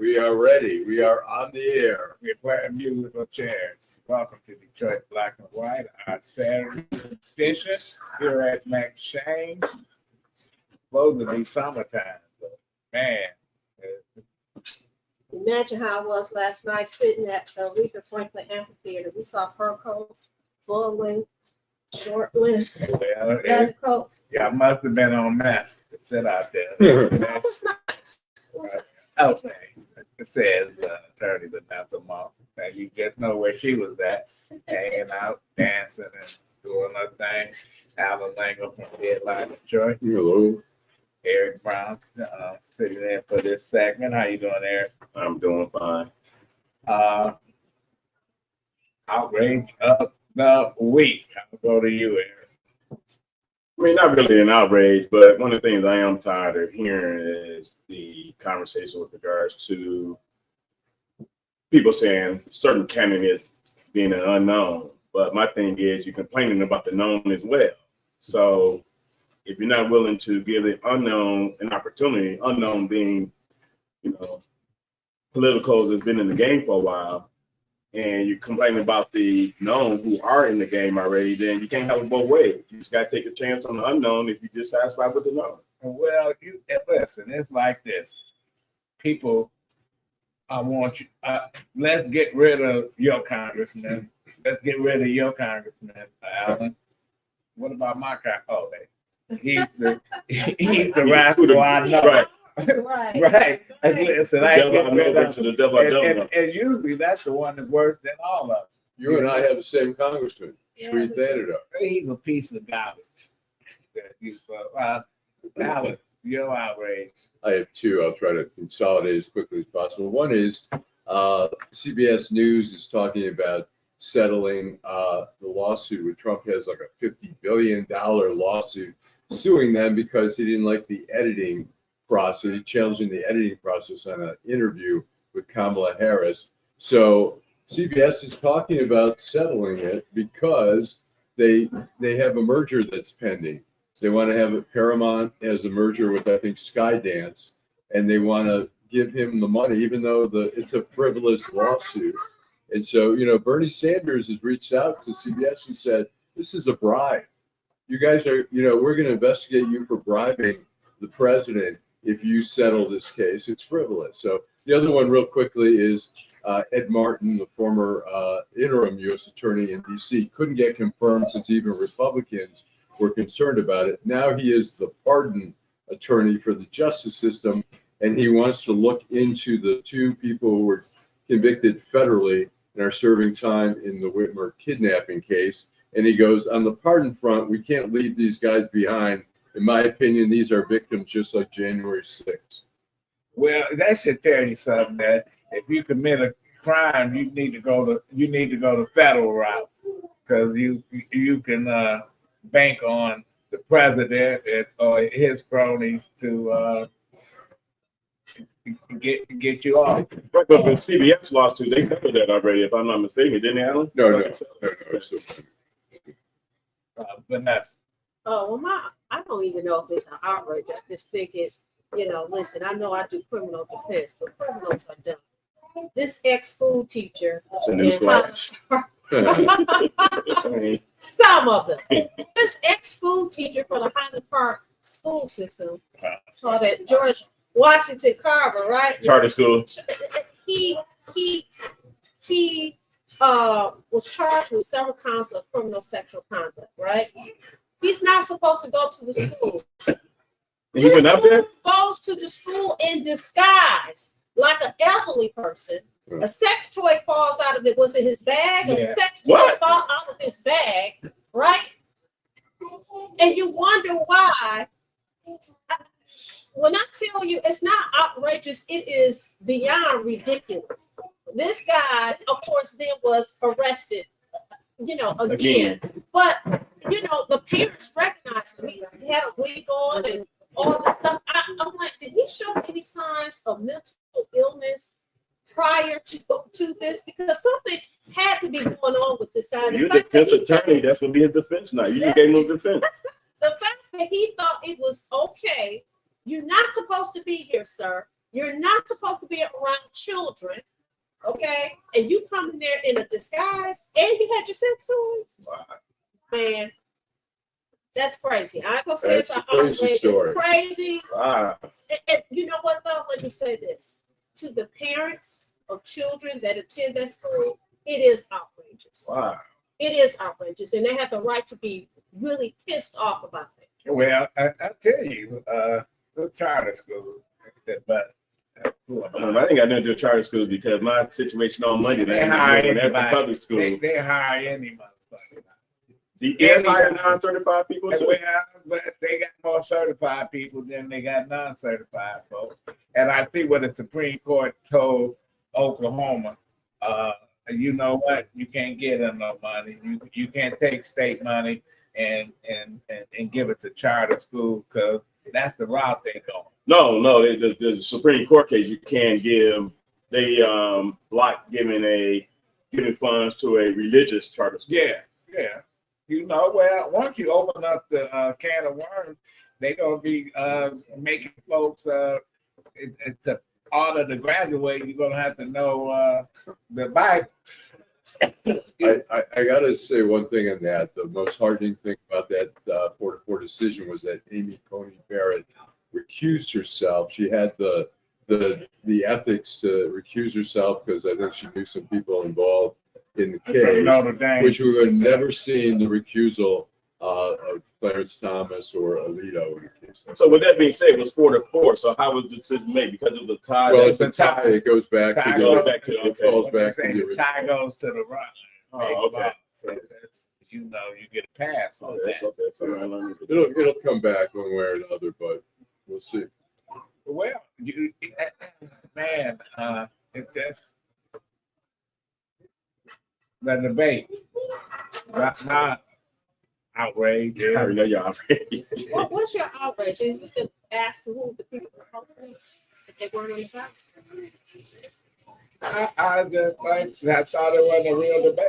We are ready. We are on the air. We're playing musical chairs. Welcome to Detroit Black and White, our Saturday edition here at McShane's. Supposed to be summertime, but man. Imagine how I was last night sitting at the Aretha Franklin Amphitheater. We saw fur coats, full length, short length, leather coats. Yeah, I must have been on mess to sit out there. That was nice. It was nice. Okay. It says attorney Vanessa Moss. And you just know where she was at, hanging out, dancing, and doing her thing. Allan Lengel from Headline Detroit. Hello. Eric Brown sitting in for this segment. How you doing, Eric? I'm doing fine. Outrage of the week. I'll go to you, Eric. I mean, not really an outrage, but one of the things I am tired of hearing is the conversation with regards to people saying certain candidates being an unknown. But my thing is you're complaining about the known as well. So if you're not willing to give the unknown an opportunity, unknown being, politicals that's been in the game for a while, and you're complaining about the known who are in the game already, then you can't have it both ways. You just got to take a chance on the unknown if you're dissatisfied with the known. Well, listen, it's like this. People, I want you, let's get rid of your congressman. Let's get rid of your congressman, Allan. What about my guy? Oh, he's the rascal I know. Right. Right. And listen, I ain't getting rid of the devil I don't know. and usually that's the one that's worse than all of them. You and I have the same congressman, Sri Thanagar. He's a piece of garbage. Allan, you're outraged. I have two. I'll try to consolidate as quickly as possible. One is CBS News is talking about settling the lawsuit with Trump. Has like a $50 billion lawsuit suing them because he didn't like the editing process. He challenging the editing process on an interview with Kamala Harris. So CBS is talking about settling it because they have a merger that's pending. They want to have Paramount as a merger with, I think, Skydance, and they want to give him the money, even though it's a frivolous lawsuit. And so, Bernie Sanders has reached out to CBS and said, this is a bribe. You guys are, we're going to investigate you for bribing the president if you settle this case. It's frivolous. So the other one real quickly is Ed Martin, the former interim U.S. attorney in D.C., couldn't get confirmed because even Republicans were concerned about it. Now he is the pardon attorney for the justice system, and he wants to look into the two people who were convicted federally and are serving time in the Whitmer kidnapping case. And he goes, on the pardon front, we can't leave these guys behind. In my opinion, these are victims just like January 6th. Well, that should tell you something, that if you commit a crime, you need to go the federal route, because you can bank on the president or his cronies to get you off. But the CBS lawsuit, they covered that already, if I'm not mistaken, didn't they, Allan? No. Vanessa. Oh, well, I don't even know if it's an outrage. I just think it, listen, I know I do criminal defense, but criminals are dumb. This ex-school teacher, some of them, this ex-school teacher for the Highland Park school system taught at George Washington Carver, right? Charter school. He was charged with several counts of criminal sexual conduct, right? He's not supposed to go to the school. He went up there? Goes to the school in disguise, like an elderly person. A sex toy falls out of it. Was it his bag? Yeah. A sex toy fall out of his bag, right? And you wonder why. When I tell you it's not outrageous, it is beyond ridiculous. This guy, of course, then was arrested, again. But, the parents recognized him. He had a wig on and all this stuff. I'm like, did he show any signs of mental illness prior to this? Because something had to be going on with this guy. You're the defense attorney. That's going to be his defense now. You just gave him defense. The fact that he thought it was okay, you're not supposed to be here, sir. You're not supposed to be around children, okay? And you come in there in a disguise and you had your sex toys? Wow. Man, that's crazy. I ain't gonna say That's it's a crazy outrageous. story. It's crazy. Wow. And you know what though? Let me say this. To the parents of children that attend that school, it is outrageous. Wow. It is outrageous. And they have the right to be really pissed off about it. Well, I tell you, the charter school, but I think I didn't do charter schools because my situation on money, They hire that's the anybody. public school. they hire any motherfucker. They hire non-certified people too. Well, but they got more certified people than they got non-certified folks. And I see what the Supreme Court told Oklahoma. You know what? You can't get them no money. You can't take state money and give it to charter school because that's the route they go. No, the Supreme Court case you can't give. They block giving funds to a religious charter school. Yeah. You know, well, once you open up the can of worms, they're gonna be making folks to order to graduate. You're gonna have to know the Bible. I gotta say one thing on that. The most heartening thing about that 4-4 decision was that Amy Coney Barrett recused herself. She had the ethics to recuse herself because I think she knew some people involved in the case, Notre Dame. which we would have never seen the recusal of Clarence Thomas or Alito in the case. So with that being said, it was 4-4. So how was the decision made? Because it was a tie. Well, it's a tie. It goes back Tie to goes the back to the- it falls They back to say the the tie original. goes to the right. Oh, okay. So that's, you know, you get a pass on That's that. okay. So I learned it. It'll come back one way or another, but we'll see. Well, man, it's just the debate, not outrage. I already know y'all already. What's your outrage? Is it to ask who the people are hoping if they weren't on the ballot? I just like I thought it wasn't a real debate.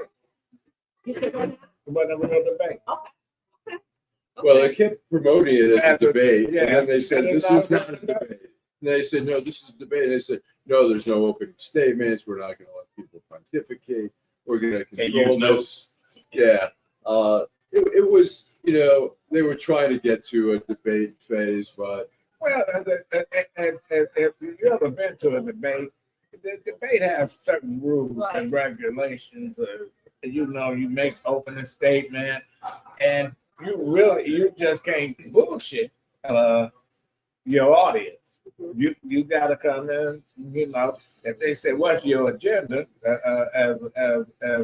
You said what? It wasn't a real debate. Okay. Well, they kept promoting it as a debate, yeah. and then they said, And this it's is not not a a debate. And they said, no, this is a debate. And they said, no, there's no opening statements. We're not going to let people pontificate. We're going to Can't control use notes. this. Yeah. It was, they were trying to get to a debate phase, but Well, if you ever been to a debate, the debate has certain rules and regulations. You make opening statement, and you just can't bullshit your audience. You got to come in. If they say what's your agenda as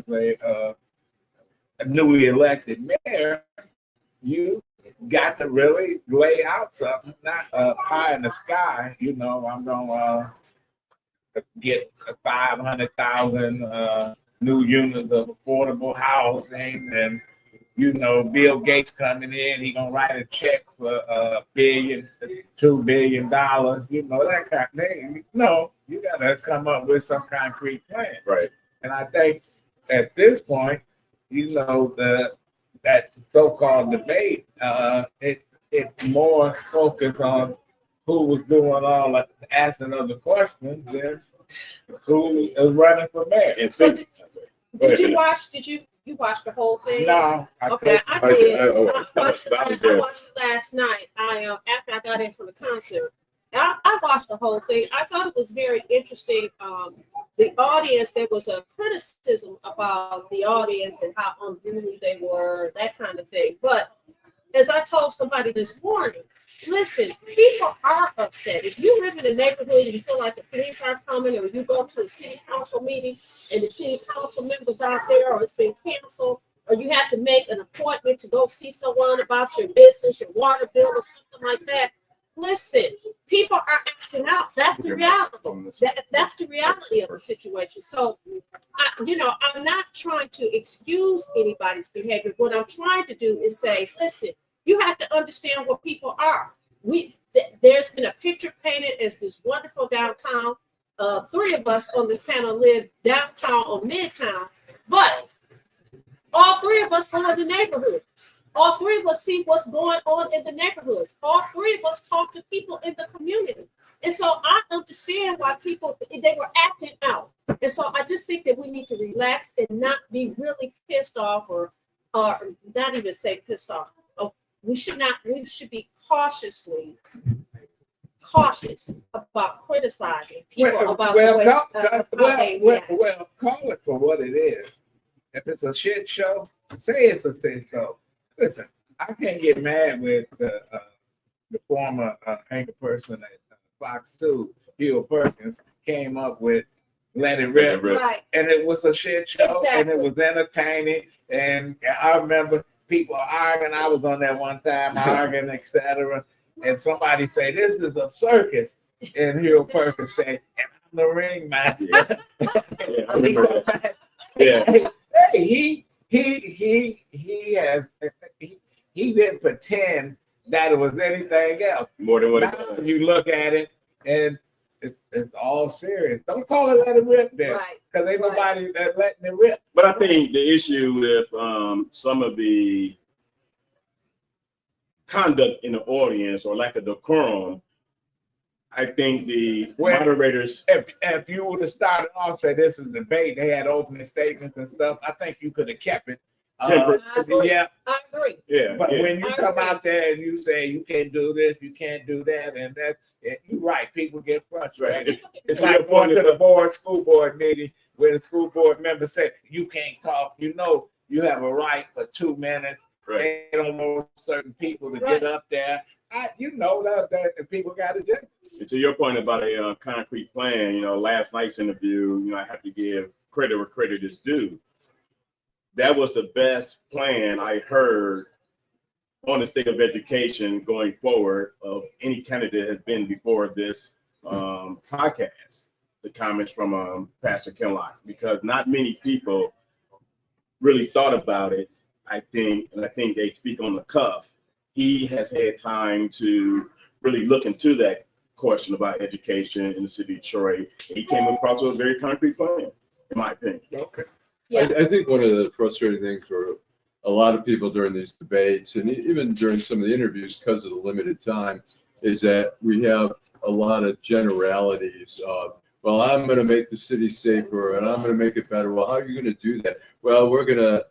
a newly elected mayor, you got to really lay out something, not pie in the sky. I'm gonna get 500,000 new units of affordable housing, and Bill Gates coming in, he gonna write a check for $1 billion, $2 billion, that kind of thing. No, you gotta come up with some concrete plan. Right. And I think at this point, that so-called debate, it's more focused on who was doing all the asking of the questions than who is running for mayor. And So so, did you watch? You watch the whole thing? No, Okay, I did. I watched it last night. After I got in from the concert, I watched the whole thing. I thought it was very interesting. The audience, there was a criticism about the audience and how unruly they were, that kind of thing. But as I told somebody this morning, listen, people are upset. If you live in a neighborhood and you feel like the police are coming, or you go to a city council meeting and the city council members out there, or it's been canceled, or you have to make an appointment to go see someone about your business, your water bill, or something like that. Listen, people are acting out. That's the reality. That's the reality of the situation. So, I'm not trying to excuse anybody's behavior. What I'm trying to do is say, listen, you have to understand what people are. There's been a picture painted as this wonderful downtown. 3 of us on this panel live downtown or midtown, but all 3 of us go in the neighborhoods. All 3 of us see what's going on in the neighborhoods. All 3 of us talk to people in the community. And so I understand why people, they were acting out. And so I just think that we need to relax and not be really pissed off or not even say pissed off. We should be cautious about criticizing people about the way call it for what it is. If it's a shit show, say it's a shit show. Listen, I can't get mad with the former anchor person at Fox 2, Hugh Perkins, came up with Let It Rip, right. And it was a shit show, Exactly. and it was entertaining. And I remember people arguing. I was on there one time arguing, etc. And somebody say, "This is a circus," and Hugh Perkins say, "And I'm the ring master." Yeah, I remember that. Yeah. Hey, he didn't pretend that it was anything else. More than what it Now was. you look at it and it's all serious. Don't call it Let It Rip there, Right. because ain't nobody that's letting it rip. But I think the issue with some of the conduct in the audience or lack of decorum, I think the moderators. If you would have started off, say this is debate, they had opening statements and stuff, I think you could have kept it. I agree. Yeah, I agree. Yeah. but yeah. when you come out there and you say you can't do this, you can't do that, and that, you're right, people get frustrated. It's like going to the school board meeting where the school board members say you can't talk. You know you have a right for 2 minutes. Right. They don't know certain people to Right. get up there. You know that people got to do. To your point about a concrete plan, last night's interview, I have to give credit where credit is due. That was the best plan I heard on the state of education going forward of any candidate has been before this podcast. The comments from Pastor Kinlock, because not many people really thought about it. I think they speak on the cuff. He has had time to really look into that question about education in the city of Detroit. He came across with a very concrete plan, in my opinion. Okay. Yeah. I think one of the frustrating things for a lot of people during these debates and even during some of the interviews, because of the limited time, is that we have a lot of generalities of, well, I'm going to make the city safer and I'm going to make it better. Well, how are you going to do that? Well, we're going to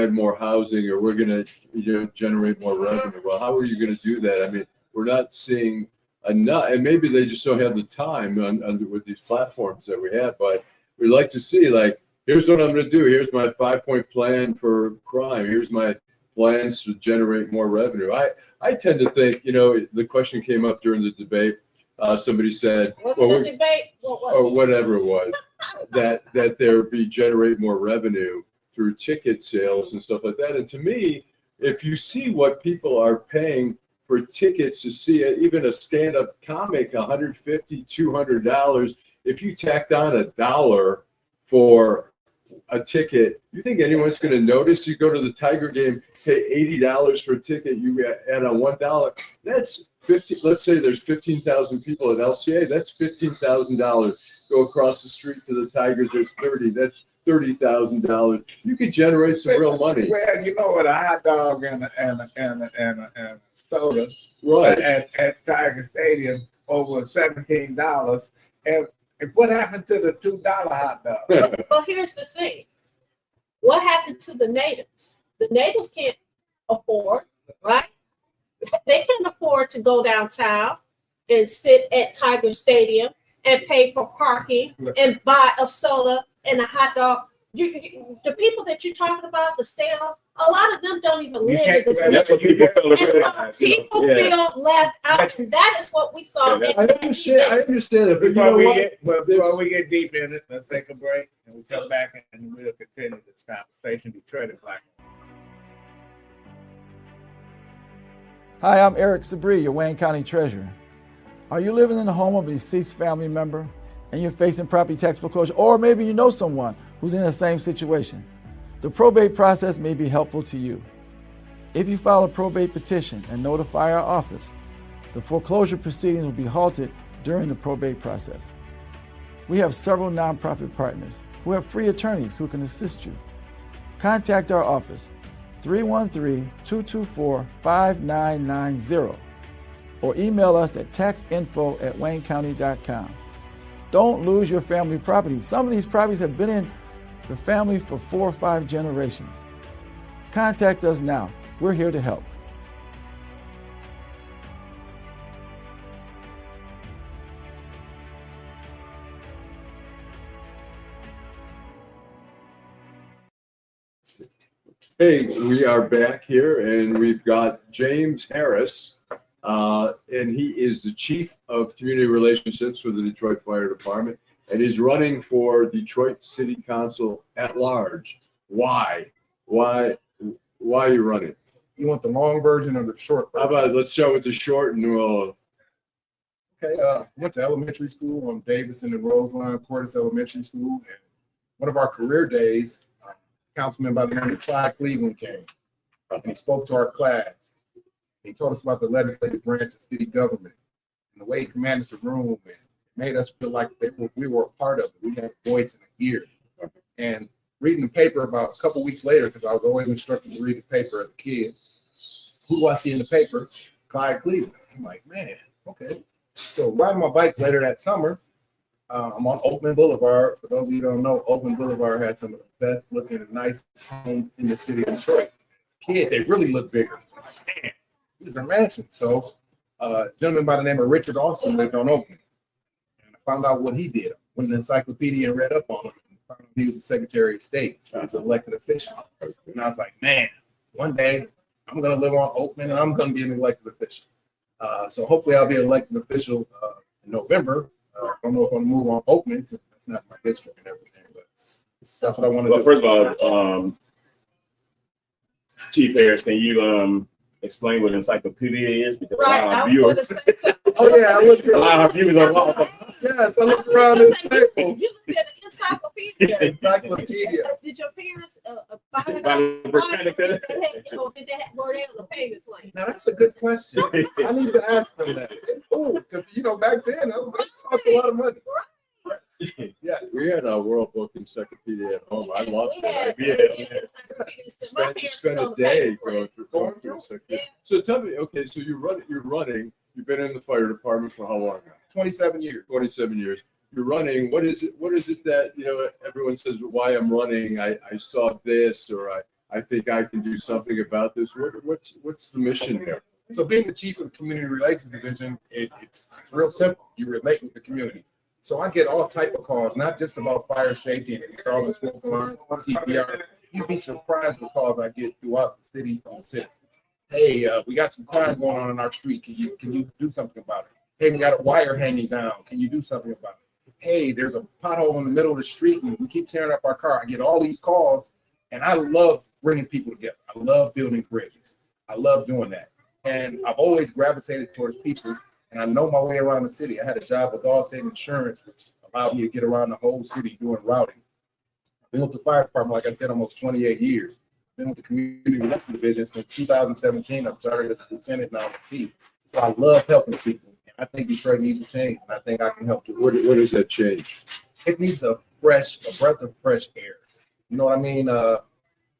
add more housing, or we're going to generate more revenue. Well, how are you going to do that? I mean, we're not seeing enough, and maybe they just don't have the time with these platforms that we have. But we'd like to see, like, here's what I'm going to do. Here's my 5-point plan for crime. Here's my plans to generate more revenue. I tend to think, the question came up during the debate. Somebody said, Was it a debate? or whatever it was, that there be generate more revenue through ticket sales and stuff like that. And to me, if you see what people are paying for tickets to see even a stand-up comic, $150, $200, if you tacked on $1 for a ticket, you think anyone's going to notice? You go to the Tiger game, pay $80 for a ticket, you add on $1. That's 50. Let's say there's 15,000 people at LCA. That's $15,000. Go across the street to the Tigers. There's 30. That's $30,000. You could generate some real money. Well, you know what, a hot dog and a soda, Right. at Tiger Stadium over $17. And what happened to the $2 hot dog? Well, here's the thing. What happened to the natives? The natives can't afford, right? They can't afford to go downtown and sit at Tiger Stadium and pay for parking and buy a soda and a hot dog. The people that you're talking about, the sales, a lot of them don't even live in the city. That's what people feel. And so people feel left out, and that is what we saw. I understand that, but Before we get deep in it, let's take a break and we'll come back and we'll continue this conversation. Detroit is Black. Hi, I'm Eric Sabri, your Wayne County Treasurer. Are you living in the home of a deceased family member and you're facing property tax foreclosure, or maybe you know someone who's in the same situation? The probate process may be helpful to you. If you file a probate petition and notify our office, the foreclosure proceedings will be halted during the probate process. We have several nonprofit partners who have free attorneys who can assist you. Contact our office, 313-224-5990, or email us at taxinfo@waynecounty.com. Don't lose your family property. Some of these properties have been in the family for 4 or 5 generations. Contact us now. We're here to help. Hey, we are back here and we've got James Harris, and he is the Chief of Community Relationships for the Detroit Fire Department, and he's running for Detroit City Council at large. Why? Why are you running? You want the long version or the short How version? about let's start with the short and we'll. Okay, went to elementary school on Davison and Roseline, Cordes Elementary School. And one of our career days, councilman by the name of Clyde Cleveland came. And he spoke to our class. He told us about the legislative branch of city government and the way he commanded the room and made us feel like we were a part of it. We had a voice and an ear. And reading the paper about a couple weeks later, because I was always instructed to read the paper as a kid, who do I see in the paper? Clyde Cleveland. I'm like, man, okay. So riding my bike later that summer, I'm on Oakland Boulevard. For those of you who don't know, Oakland Boulevard has some of the best looking and nice homes in the city of Detroit. Kid, they really look bigger. Man, these are mansions. So a gentleman by the name of Richard Austin lived on Oakland. And I found out what he did. Went to the encyclopedia and read up on him. And found out he was the Secretary of State. He was an elected official. And I was like, man, one day I'm going to live on Oakland and I'm going to be an elected official. So hopefully I'll be an elected official in November. I don't know if I'm going to move on Oakland because that's not my district and everything, but that's what I want to do. Well, first of all, Chief Harris, can you explain what encyclopedia is? Because Right, I was going to say something. Oh yeah, I looked a lot around. of our viewers are lost. Yes, I looked around this table. You looked at the encyclopedia. Encyclopedia. Did your parents buy it? By the Britannica. Or did they were they on the payment plan? Now that's a good question. I need to ask them that. Oh, because back then that cost a lot of money. Yes. We had a World Book Encyclopedia at home. I loved We had it. encyclopedias too. My parents Spend was a on the day payment plan. going through encyclopedia. So tell me, okay, so you're running. You've been in the fire department for how long now? 27 years. 27 years. You're running. What is it that, everyone says why I'm running? I saw this, or I think I can do something about this. What's the mission there? So being the chief of the community relations division, it's real simple. You relate with the community. So I get all type of calls, not just about fire safety and installing smoke alarms, CPR. You'd be surprised with calls I get throughout the city from citizens. Hey, we got some crime going on in our street. Can you do something about it? Hey, we got a wire hanging down. Can you do something about it? Hey, there's a pothole in the middle of the street and we keep tearing up our car. I get all these calls, and I love bringing people together. I love building bridges. I love doing that. And I've always gravitated towards people, and I know my way around the city. I had a job with Allstate Insurance, which allowed me to get around the whole city doing routing. I've been with the fire department, like I said, almost 28 years. Been with the community relations division since 2017. I started as a lieutenant, now I'm a chief. So I love helping people. I think Detroit needs a change, and I think I can help do it. What does that change? It needs a breath of fresh air. You know what I mean?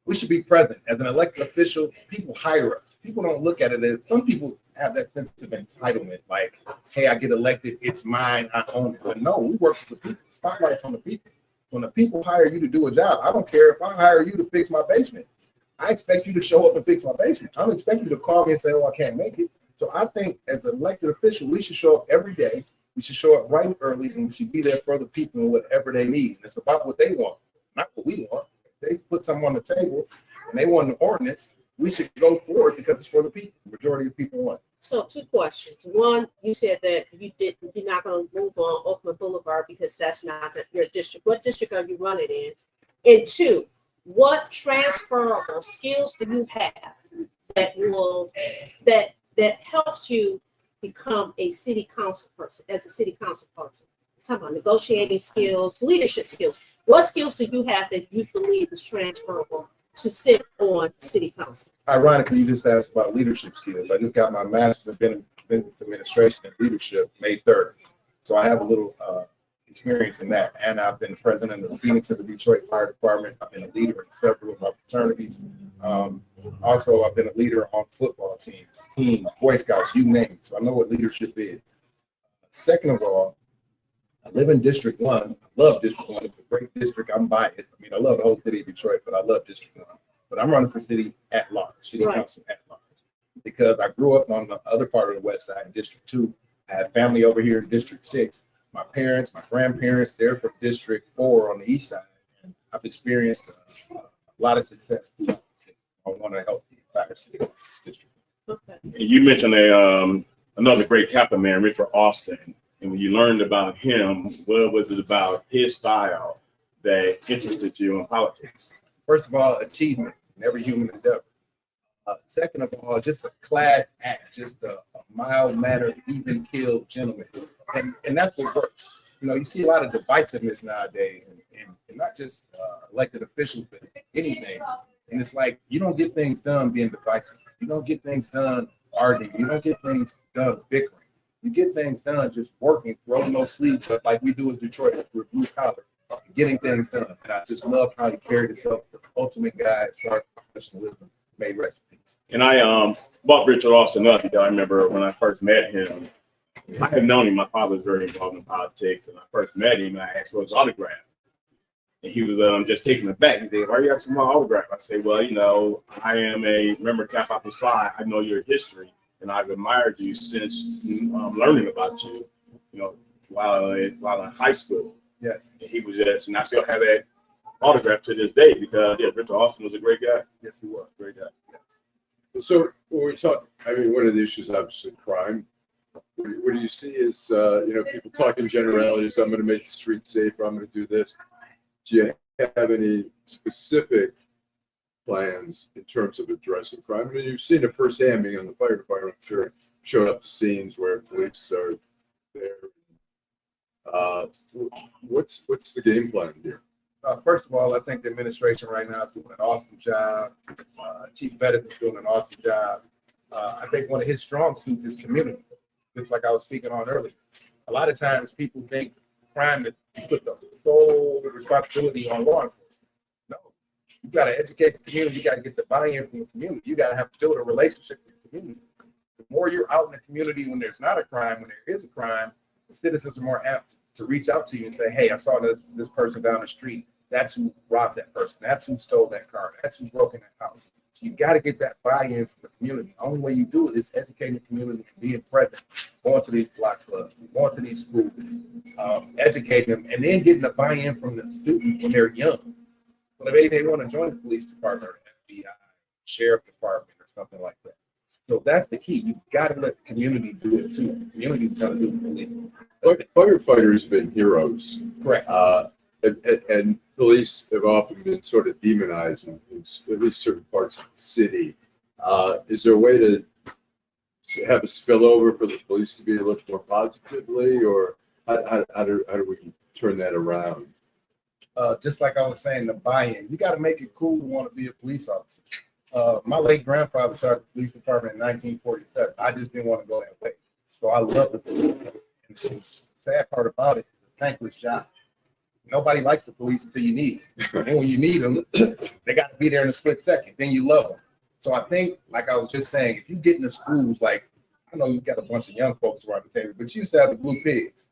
We should be present. As an elected official, people hire us. People don't look at it as, some people have that sense of entitlement, like, hey, I get elected, it's mine, I own it. But no, we work with the people. Spotlight's on the people. When the people hire you to do a job, I don't care if I hire you to fix my basement. I expect you to show up and fix my basement. I don't expect you to call me and say, oh, I can't make it. So I think as an elected official, we should show up every day. We should show up bright and early, and we should be there for the people and whatever they need. And it's about what they want, not what we want. If they put something on the table and they want an ordinance, we should go for it because it's for the people. The majority of people want it. So 2 questions. One, you said that you're not going to move on Oakland Boulevard because that's not your district. What district are you running in? And 2, what transferable skills do you have that helps you become a city council person, as a city council person? I'm talking about negotiating skills, leadership skills. What skills do you have that you believe is transferable to sit on city council? Ironically, you just asked about leadership skills. I just got my master's in business administration and leadership May 3rd. So I have a little experiencing that. And I've been president of the Phoenix and the Detroit Fire Department. I've been a leader in several of my fraternities. Also, I've been a leader on football teams, Boy Scouts, you name it. So I know what leadership is. Second of all, I live in District 1. I love District 1. It's a great district. I'm biased. I mean, I love the whole city of Detroit, but I love District 1. But I'm running for city at large, city council at large. Because I grew up on the other part of the west side in District 2. I have family over here in District 6. My parents, my grandparents, they're from District 4 on the east side. And I've experienced a lot of success. I want to help the entire city of district. Okay. You mentioned another great Kappa man, Richard Austin. And when you learned about him, what was it about his style that interested you in politics? First of all, achievement in every human endeavor. Second of all, just a class act, just a mild-mannered, even-keeled gentleman. And that's what works. You know, you see a lot of divisiveness nowadays, and not just elected officials, but anything. And it's like, you don't get things done being divisive. You don't get things done arguing. You don't get things done bickering. You get things done just working, rolling those sleeves up like we do as Detroit with blue collar, getting things done. And I just love how he carried himself, the ultimate guy as far as professionalism. May rest in peace. And I brought Richard Austin up because I remember when I first met him, I had known him. My father was very involved in politics, and I first met him, and I asked for his autograph. And he was just taken aback. He said, "Why are you asking for my autograph?" I said, "Well, you know, I am a member of Kappa Alpha Psi. I know your history, and I've admired you since learning about you, you know, while in high school." Yes. And he was just, and I still have that autograph to this day because Richard Austin was a great guy. Yes, he was. Great guy. Yes. So when we talk, I mean, one of the issues, obviously, crime. What do you see is, people talk in generalities. I'm going to make the streets safer. I'm going to do this. Do you have any specific plans in terms of addressing crime? I mean, you've seen it firsthand being on the fire department. I'm sure showed up to scenes where police are there. What's the game plan here? First of all, I think the administration right now is doing an awesome job. Chief Bettis is doing an awesome job. I think one of his strong suits is community, just like I was speaking on earlier. A lot of times people think crime that you put the sole responsibility on law enforcement. No, you got to educate the community. You got to get the buy-in from the community. You got to have to build a relationship with the community. The more you're out in the community when there's not a crime, when there is a crime, the citizens are more apt to reach out to you and say, "Hey, I saw this person down the street. That's who robbed that person. That's who stole that car. That's who broke in that house." So you got to get that buy-in from the community. The only way you do it is educating the community, being present, going to these block clubs, going to these schools, educating them, and then getting the buy-in from the students when they're young. So maybe they want to join the police department or FBI, sheriff department, or something like that. So that's the key. You got to let the community do it too. The community's got to do the police. Firefighters have been heroes. Correct. And police have often been sort of demonized in at least certain parts of the city. Is there a way to have a spillover for the police to be looked more positively, or how do we turn that around? Just like I was saying, the buy-in. You got to make it cool to want to be a police officer. My late grandfather started the police department in 1947. I just didn't want to go that way. So I love the police. And the sad part about it is a thankless job. Nobody likes the police until you need them. And when you need them, they got to be there in a split second. Then you love them. So I think, like I was just saying, if you get into schools, like, I know you've got a bunch of young folks around the table, but you used to have the Blue Pigs.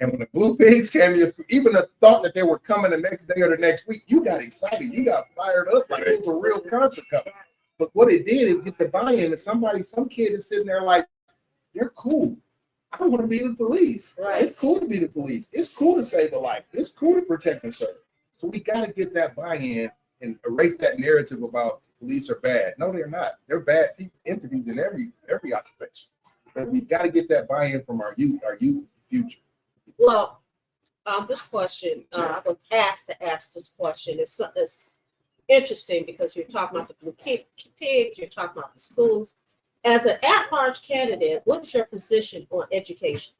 And when the Blue Pigs came, even the thought that they were coming the next day or the next week, you got excited. You got fired up like it was a real concert coming. But what it did is get the buy-in, and some kid is sitting there like, "You're cool. I want to be the police. Right. It's cool to be the police. It's cool to save a life. It's cool to protect and serve." So we got to get that buy-in and erase that narrative about police are bad. No, they're not. They're bad entities in every occupation. But we got to get that buy-in from our youth. Our youth is the future. Well, this question, I was asked to ask this question. It's interesting because you're talking about the Blue Pigs, you're talking about the schools. As an at-large candidate, what's your position on education?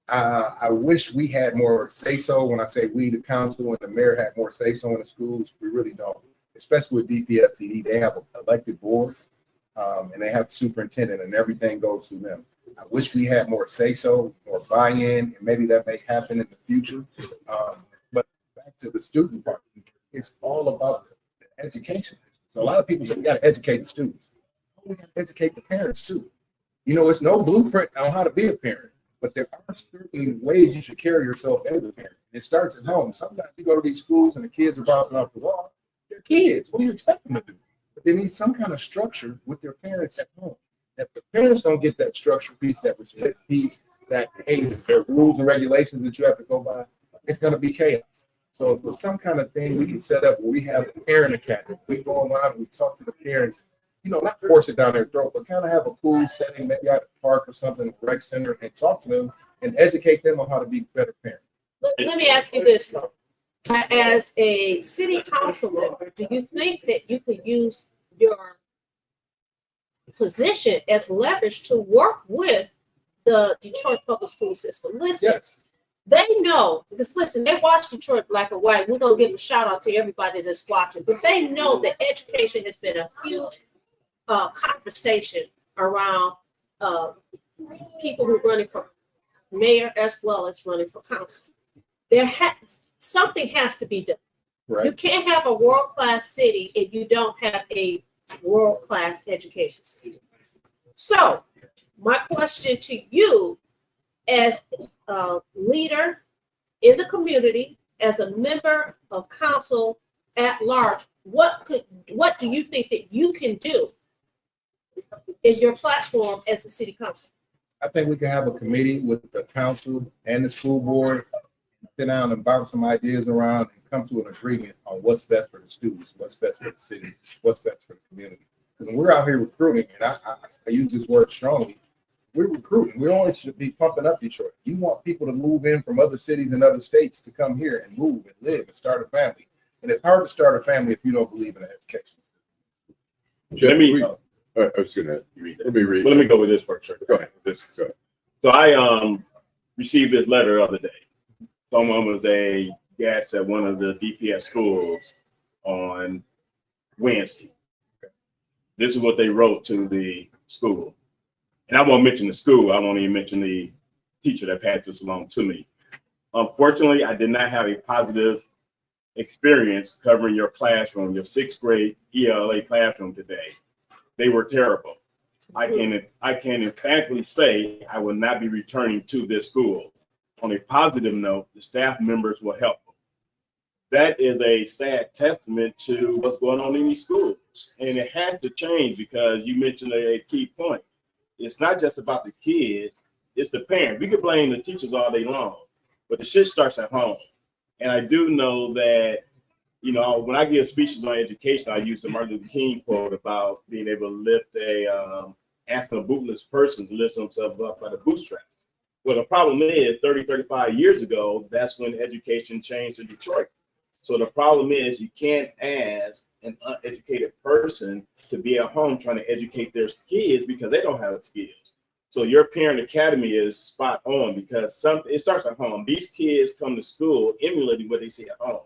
I wish we had more say-so. When I say we, the council and the mayor had more say-so in the schools. We really don't, especially with DPSCD. They have an elected board, and they have the superintendent, and everything goes through them. I wish we had more say-so, more buy-in, and maybe that may happen in the future. But back to the student part, it's all about the education. So a lot of people say we got to educate the students. We got to educate the parents too. You know, it's no blueprint on how to be a parent, but there are certain ways you should carry yourself as a parent. It starts at home. Sometimes you go to these schools and the kids are bouncing off the wall. They're kids. What do you expect them to do? But they need some kind of structure with their parents at home. If the parents don't get that structure piece, that respect piece, that, hey, there are rules and regulations that you have to go by, it's going to be chaos. So if there's some kind of thing we can set up where we have a parent academy, we go online and we talk to the parents, you know, not force it down their throat, but kind of have a cool setting, maybe at a park or something, a rec center, and talk to them and educate them on how to be better parents. Let me ask you this though. As a city council member, do you think that you could use your position as leverage to work with the Detroit public school system? Listen, Yes. they know, because listen, they watch Detroit Black and White. We're going to give a shout out to everybody that's watching, but they know that education has been a huge conversation around people who are running for mayor as well as running for council. Something has to be done. Right. You can't have a world-class city if you don't have a world-class education system. So my question to you as a leader in the community, as a member of council at large, what do you think that you can do in your platform as a city council? I think we can have a committee with the council and the school board, sit down and bounce some ideas around and come to an agreement on what's best for the students, what's best for the city, what's best for the community. Because when we're out here recruiting, and I use this word strongly, we're recruiting. We always should be pumping up Detroit. You want people to move in from other cities and other states to come here and move and live and start a family. And it's hard to start a family if you don't believe in education. Let me. I was gonna let me read. Well, let me go with this first. Sure. Go ahead. Go ahead. So I received this letter the other day. Someone was a guest at one of the DPS schools on Wednesday. This is what they wrote to the school. And I won't mention the school. I won't even mention the teacher that passed this along to me. Unfortunately, I did not have a positive experience covering your classroom, your 6th grade ELA classroom today. They were terrible. I can emphatically say I will not be returning to this school. On a positive note, the staff members were helpful. That is a sad testament to what's going on in these schools. And it has to change because you mentioned a key point. It's not just about the kids, it's the parents. We can blame the teachers all day long, but the shit starts at home. And I do know that, you know, when I give speeches on education, I use the Martin Luther King quote about being able to lift asking a bootless person to lift themselves up by the bootstraps. Well, the problem is 30, 35 years ago, that's when education changed in Detroit. So the problem is you can't ask an uneducated person to be at home trying to educate their kids because they don't have the skills. So your parent academy is spot on because it starts at home. These kids come to school emulating what they see at home.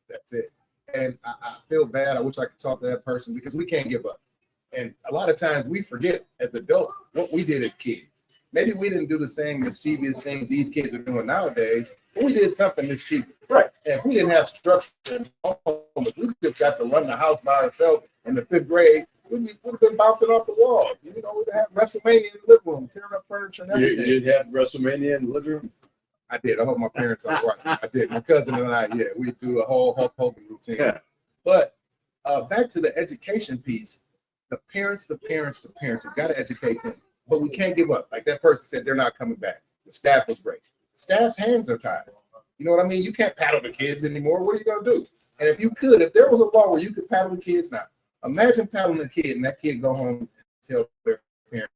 That's it. And I feel bad. I wish I could talk to that person because we can't give up. And a lot of times we forget as adults what we did as kids. Maybe we didn't do the same mischievous things these kids are doing nowadays, but we did something mischievous. Right. And if we didn't have structure, if we just got to run the house by ourselves in the 5th grade, we'd have been bouncing off the walls. You know, we'd have WrestleMania in the living room, tearing up furniture and everything. You did have WrestleMania in the living room? I did. I hope my parents are watching. I did. My cousin and I, yeah, we do a whole Hulk Hogan routine. Yeah. But back to the education piece, the parents have got to educate them. But we can't give up. Like that person said, they're not coming back. The staff was great. The staff's hands are tied. You know what I mean? You can't paddle the kids anymore. What are you going to do? And if there was a law where you could paddle the kids now, imagine paddling a kid and that kid go home and tell their parents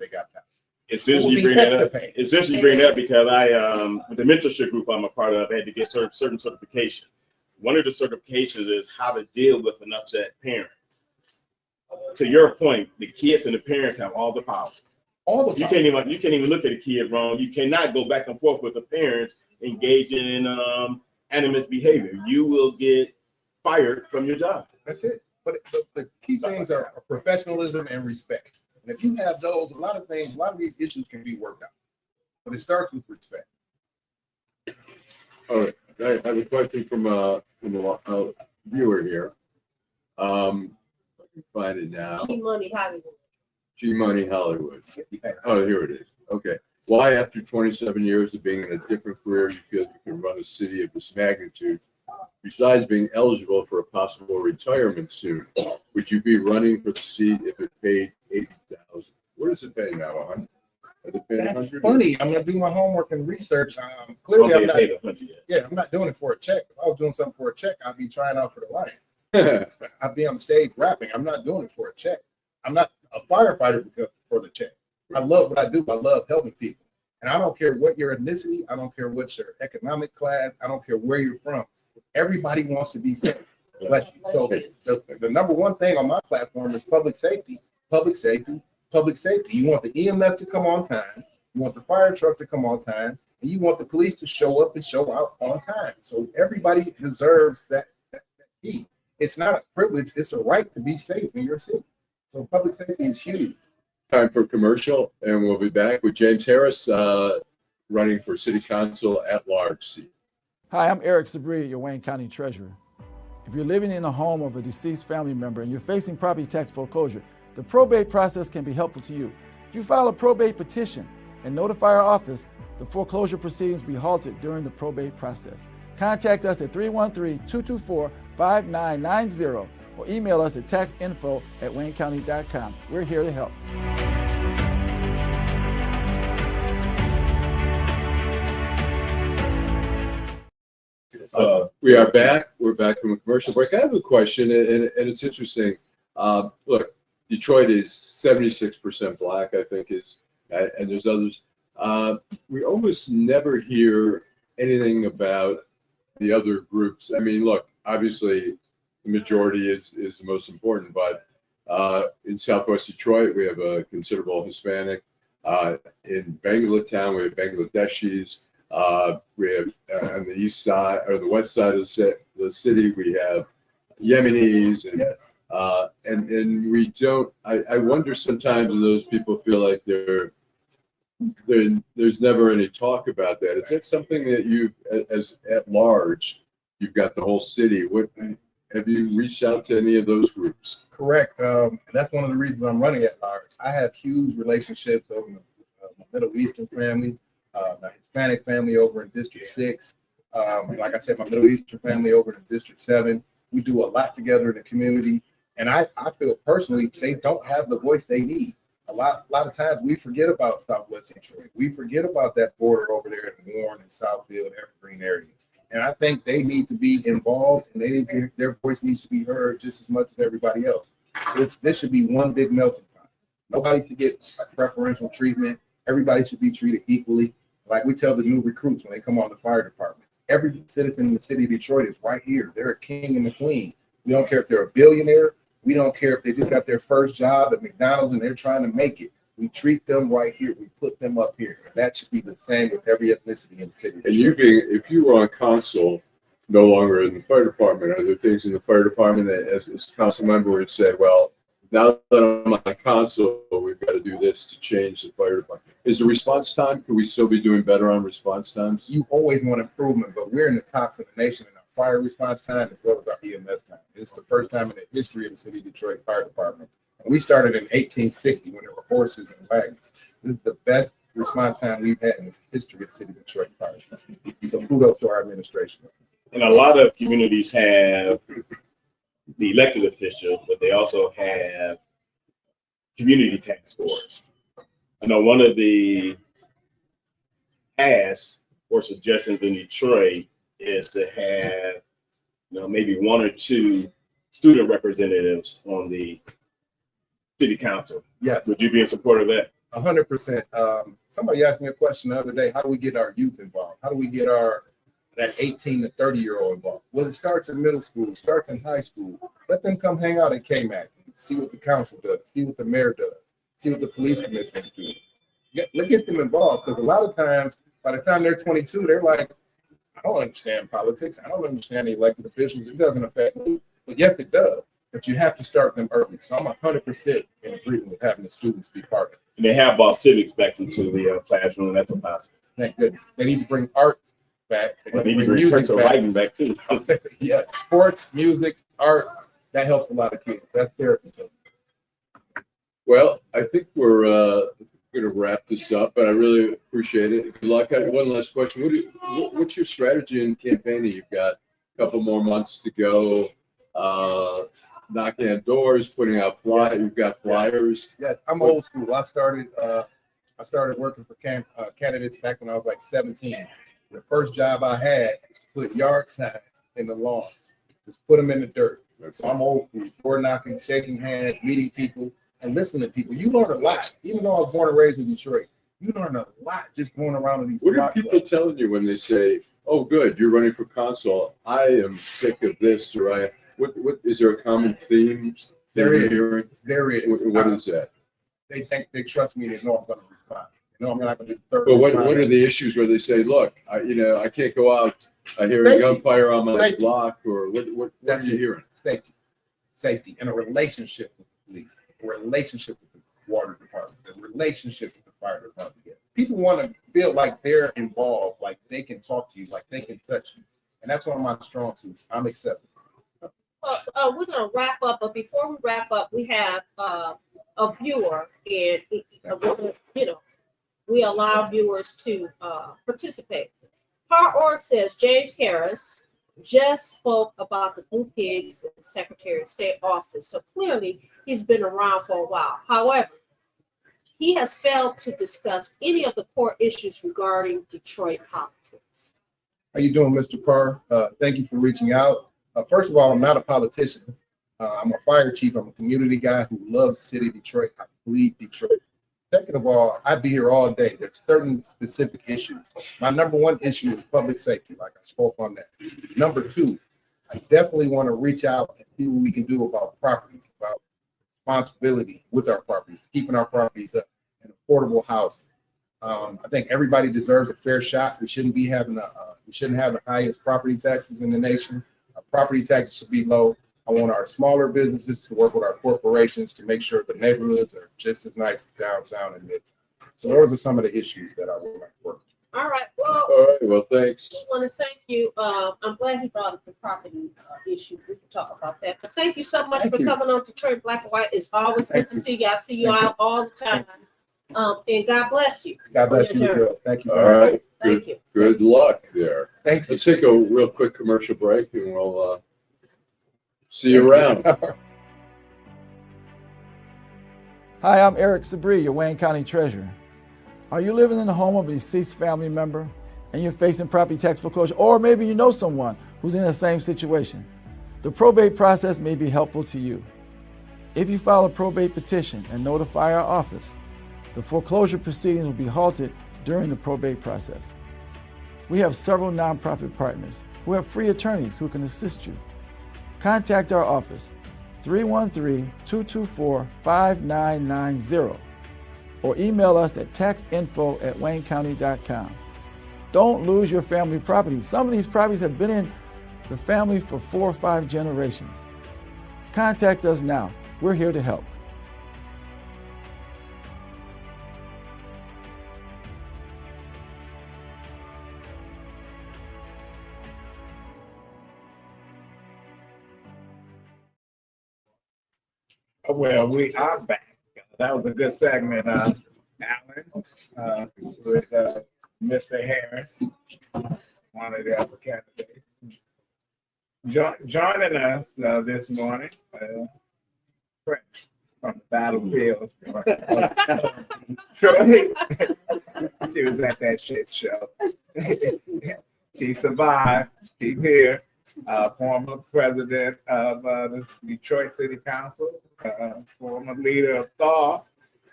they got paddled. Essentially, you bring that up. Essentially, bring that up because with the mentorship group I'm a part of, I had to get certain certification. One of the certifications is how to deal with an upset parent. To your point, the kids and the parents have all the power. You can't even look at a kid wrong. You cannot go back and forth with the parents engaging in animus behavior. You will get fired from your job. That's it. But the key things are professionalism and respect. And if you have those, a lot of these issues can be worked out. But it starts with respect. All right, I have a question from a viewer here. I can find it now. G Money Hollywood. G Money Hollywood. Oh, here it is. Okay. Why, after 27 years of being in a different career, you feel you can run a city of this magnitude? Besides being eligible for a possible retirement soon, would you be running for the seat if it paid $80,000? What is it paying now? 100? Are they paying That's 100? funny. I'm gonna do my homework and research. Clearly, I'm not. Paid 100 yet. Yeah, I'm not doing it for a check. If I was doing something for a check, I'd be trying out for the Lions. I'd be on stage rapping. I'm not doing it for a check. I'm not a firefighter because for the check. I love what I do. I love helping people. And I don't care what your ethnicity, I don't care what your economic class, I don't care where you're from. Everybody wants to be safe. Bless you. So the number one thing on my platform is public safety, public safety, public safety. You want the EMS to come on time, you want the fire truck to come on time, and you want the police to show up and show out on time. So everybody deserves that key. It's not a privilege, it's a right to be safe in your city. So public safety is huge. Time for commercial, and we'll be back with James Harris running for City Council at large seat. Hi, I'm Eric Sabri, your Wayne County Treasurer. If you're living in the home of a deceased family member and you're facing property tax foreclosure, the probate process can be helpful to you. If you file a probate petition and notify our office, the foreclosure proceedings will be halted during the probate process. Contact us at 313-224-5990 or email us at taxinfo@waynecounty.com. We're here to help. We are back. We're back from a commercial break. I have a question, and it's interesting. Look, Detroit is 76% black, I think, and there's others. We almost never hear anything about the other groups. I mean, look, obviously, the majority is the most important, but in Southwest Detroit, we have a considerable Hispanic. In Bangalore, we have Bangladeshis. We have on the east side or the west side of the city, we have Yemenis, and Yes. And we don't. I wonder sometimes if those people feel like there's never any talk about that. Is that something that you, as at large, you've got the whole city? What have you reached out to any of those groups? Correct. That's one of the reasons I'm running at large. I have huge relationships over my Middle Eastern family, my Hispanic family over in District 6. Like I said, my Middle Eastern family over in District 7. We do a lot together in the community. And I feel personally they don't have the voice they need. A lot of times we forget about Southwest Detroit. We forget about that border over there in Warren and Southfield, Evergreen area. And I think they need to be involved, and their voice needs to be heard just as much as everybody else. This should be one big melting pot. Nobody should get preferential treatment. Everybody should be treated equally. Like we tell the new recruits when they come on the fire department, every citizen in the city of Detroit is right here. They're a king and a queen. We don't care if they're a billionaire. We don't care if they just got their first job at McDonald's and they're trying to make it. We treat them right here. We put them up here. And that should be the same with every ethnicity in the city. And if you were on council, no longer in the fire department, are there things in the fire department that, as a council member, would say, well, now that I'm on council, we've got to do this to change the fire department? Is the response time? Could we still be doing better on response times? You always want improvement, but we're in the tops of the nation in our fire response time as well as our EMS time. It's the first time in the history of the city of Detroit Fire Department. And we started in 1860 when there were horses and wagons. This is the best response time we've had in the history of the city of Detroit Fire Department. So kudos to our administration. And a lot of communities have the elected official, but they also have community task force. I know one of the asks or suggestions in Detroit is to have, maybe one or two student representatives on the city council. Yes. Would you be in support of that? 100%. Somebody asked me a question the other day. How do we get our youth involved? How do we get that 18 to 30-year-old involved? Well, it starts in middle school, it starts in high school. Let them come hang out at KMAC, see what the council does, see what the mayor does, see what the police commissioners do. Let's get them involved, because a lot of times, by the time they're 22, they're like, I don't understand politics. I don't understand the elected officials. It doesn't affect me. But yes, it does. but you have to start them early. So I'm 100% in agreement with having the students be part of it. And they have brought civics back into the classroom. That's a positive. Thank goodness. They need to bring art back. They But need they to need bring to bring music back. back. Writing back too. Yes, sports, music, art, that helps a lot of kids. That's therapy. Well, I think we're going to wrap this up, but I really appreciate it. Good luck. I have one last question. What's your strategy in campaigning? You've got a couple more months to go, knocking on doors, putting out flyers. You've got flyers. Yes, I'm old school. I started working for candidates back when I was like 17. The first job I had was to put yard signs in the lawns. Just put them in the dirt. So I'm old school. Door knocking, shaking hands, meeting people, and listening to people. You learn a lot. Even though I was born and raised in Detroit, you learn a lot just going around to these What are block people clubs. telling you when they say, "Oh, good, you're running for consul. I am sick of this," or what is there a common theme? There you're is. hearing? There is. What is that? They think they trust me. They know I'm going to respond. They know I'm not going to do third. But what responder. are the issues where they say, "Look, I can't go out. I hear Safety. gunfire on my Safety. block," or what That's are you it. hearing? Safety, and a relationship with the police, a relationship with the water department, a relationship with the fire department. People want to feel like they're involved, like they can talk to you, like they can touch you, and that's one of my strong suits. I'm accessible. We're gonna wrap up, but before we wrap up, we have a viewer, and we allow viewers to participate. Par says James Harris just spoke about the blue pigs in the Secretary of State office, so clearly he's been around for a while. However, he has failed to discuss any of the core issues regarding Detroit politics. How you doing, Mr. Parr? Thank you for reaching out. First of all, I'm not a politician. I'm a fire chief. I'm a community guy who loves the city of Detroit. I bleed Detroit. Second of all, I'd be here all day. There's certain specific issues. My number one issue is public safety, like I spoke on that. Number two, I definitely want to reach out and see what we can do about properties, about responsibility with our properties, keeping our properties up, and affordable housing. I think everybody deserves a fair shot. We shouldn't have the highest property taxes in the nation. Our property taxes should be low. I want our smaller businesses to work with our corporations to make sure the neighborhoods are just as nice as downtown and midtown. So those are some of the issues that I would like to work with. All right. Well, All right. Well, thanks. I want to thank you. I'm glad he brought up the property issue. We can talk about that. But thank you so much Thank for you. coming on Detroit Black and White. It's always Thank good to you. see you. I see you Thank you. out all the time. And God bless you. God bless you as well. Thank you. All right. Thank you. Good luck there. Thank you. Let's take a real quick commercial break, and we'll see you around. Hi, I'm Eric Sabri, your Wayne County Treasurer. Are you living in the home of a deceased family member and you're facing property tax foreclosure, or maybe you know someone who's in the same situation? The probate process may be helpful to you. If you file a probate petition and notify our office, the foreclosure proceedings will be halted during the probate process. We have several nonprofit partners who have free attorneys who can assist you. Contact our office, 313-224-5990, or email us at taxinfo@waynecounty.com. Don't lose your family property. Some of these properties have been in the family for 4 or 5 generations. Contact us now. We're here to help. Well, we are back. That was a good segment, Allan, with Mr. Harris, one of the other candidates. Joining us this morning, Fred from the battlefield. So she was at that shit show. She survived. She's here. Former president of the Detroit City Council, former leader of THAW,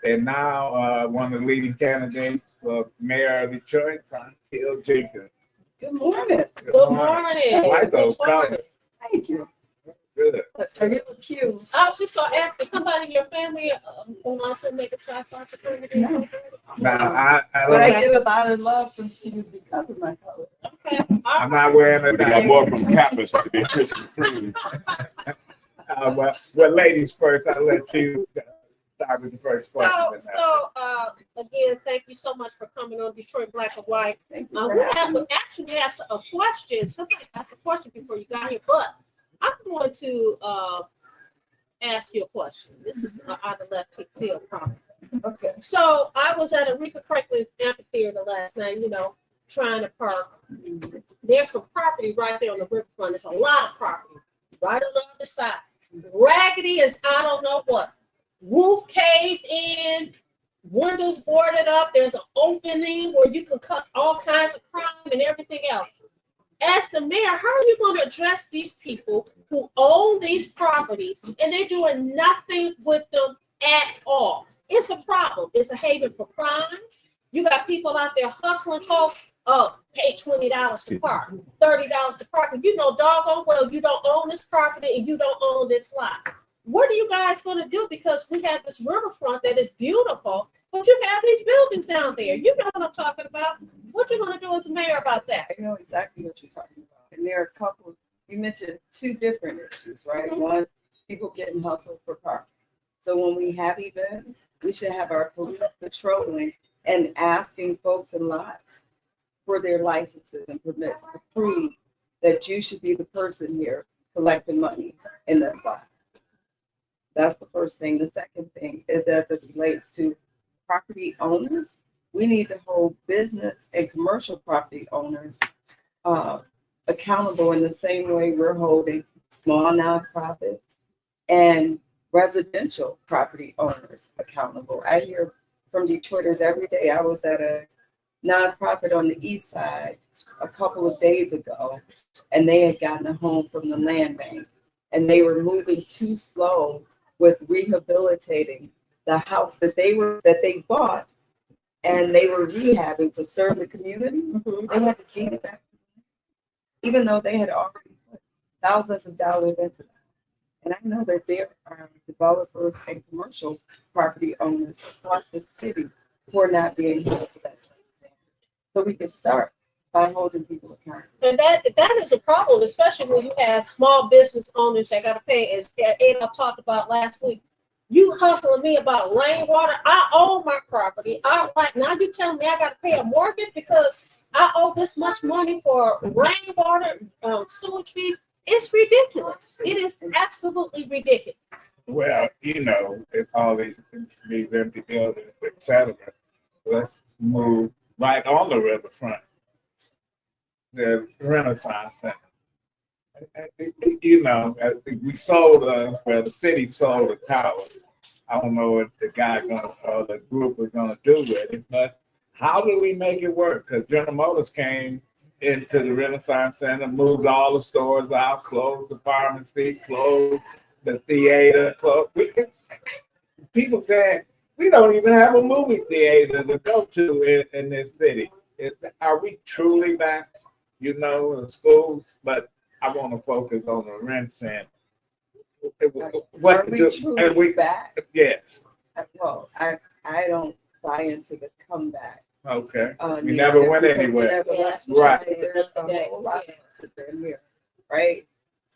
and now one of the leading candidates for mayor of Detroit, Saunteel Jenkins. Good morning. Good morning. I like those Good morning. colors. Thank you. Good. So you look cute. I was just gonna ask if somebody in your family want to make a sci-fi fraternity. No. Now, I But I don't, get a lot of love from you because of my color. Okay. I'm not wearing But they got a more from Kappas to be Krispy Kreme. Well, ladies first. I'll let you start with the first question. Again, thank you so much for coming on Detroit Black and White. Thank We you. have actually asked a question. Somebody asked a question before you got here, but I'm going to ask you a question. This is out of left field problem. Okay. So I was at Aretha Franklin Amphitheater last night, trying to park. There's some property right there on the riverfront. There's a lot of property right on the other side. Raggedy as I don't know what. Roof caved in, windows boarded up. There's an opening where you can cut all kinds of crime and everything else. As the mayor, how are you going to address these people who own these properties and they're doing nothing with them at all? It's a problem. It's a haven for crime. You got people out there hustling folks. Oh, pay $20 to park, $30 to park. And you know doggone well you don't own this property and you don't own this lot. What are you guys going to do? Because we have this riverfront that is beautiful, but you have these buildings down there. You know what I'm talking about. What you going to do as a mayor about that? I know exactly what you're talking about. And there are a couple, you mentioned two different issues, right? One, people getting hustled for parking. So when we have events, we should have our police patrolling and asking folks in lots for their licenses and permits to prove that you should be the person here collecting money in that lot. That's the first thing. The second thing is as it relates to property owners, we need to hold business and commercial property owners accountable in the same way we're holding small nonprofits and residential property owners accountable. I hear from Detroiters every day. I was at a nonprofit on the east side a couple of days ago, and they had gotten a home from the land bank, and they were moving too slow with rehabilitating the house that they bought, and they were rehabbing to serve the community. They had to deed it back, even though they had already put thousands of dollars into that. And I know that there are developers and commercial property owners across the city who are not being held to that same standard. So we can start by holding people accountable. And that is a problem, especially when you have small business owners that got to pay. As Adolph talked about last week, you hustling me about rainwater. I own my property. Now you telling me I got to pay a mortgage because I owe this much money for rainwater, sewage fees. It's ridiculous. It is absolutely ridiculous. Well, it's all these empty buildings, etc. Let's move right on the riverfront. The Renaissance Center. I think we sold, the city sold a tower. I don't know what the guy or the group is going to do with it, but how do we make it work? Because General Motors came into the Renaissance Center, moved all the stores out, closed the pharmacy, closed the theater, people saying we don't even have a movie theater to go to in this city. Are we truly back, in schools? But I want to focus on the rent center. Are we truly back? Yes. Well, I don't buy into the comeback. Okay. We never went anywhere. Right. There's a whole lot of us that are here, right?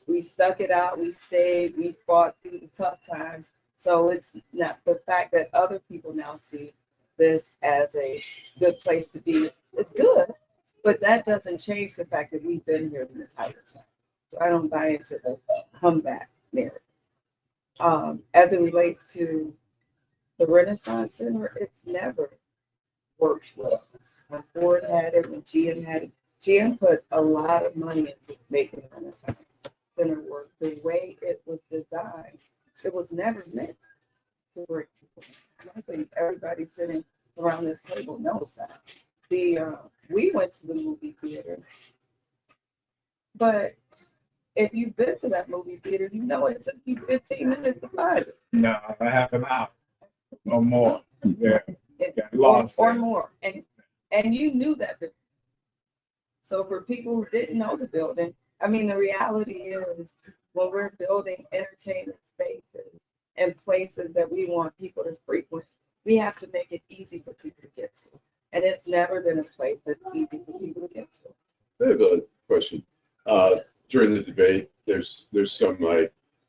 We stuck it out. We stayed. We fought through the tough times. So it's not the fact that other people now see this as a good place to be. It's good, but that doesn't change the fact that we've been here the entire time. So I don't buy into the comeback narrative. As it relates to the Renaissance Center, it's never worked well. When Ford had it, when GM had it, GM put a lot of money into making the Renaissance Center work. The way it was designed, it was never meant to work. I think everybody sitting around this table knows that. We went to the movie theater, but if you've been to that movie theater, you know it took you 15 minutes to find it. No, half an hour or more. Yeah. Or more. And you knew that. So for people who didn't know the building, the reality is when we're building entertainment spaces and places that we want people to frequent, we have to make it easy for people to get to. And it's never been a place that's easy for people to get to. I have a question. During the debate, there's some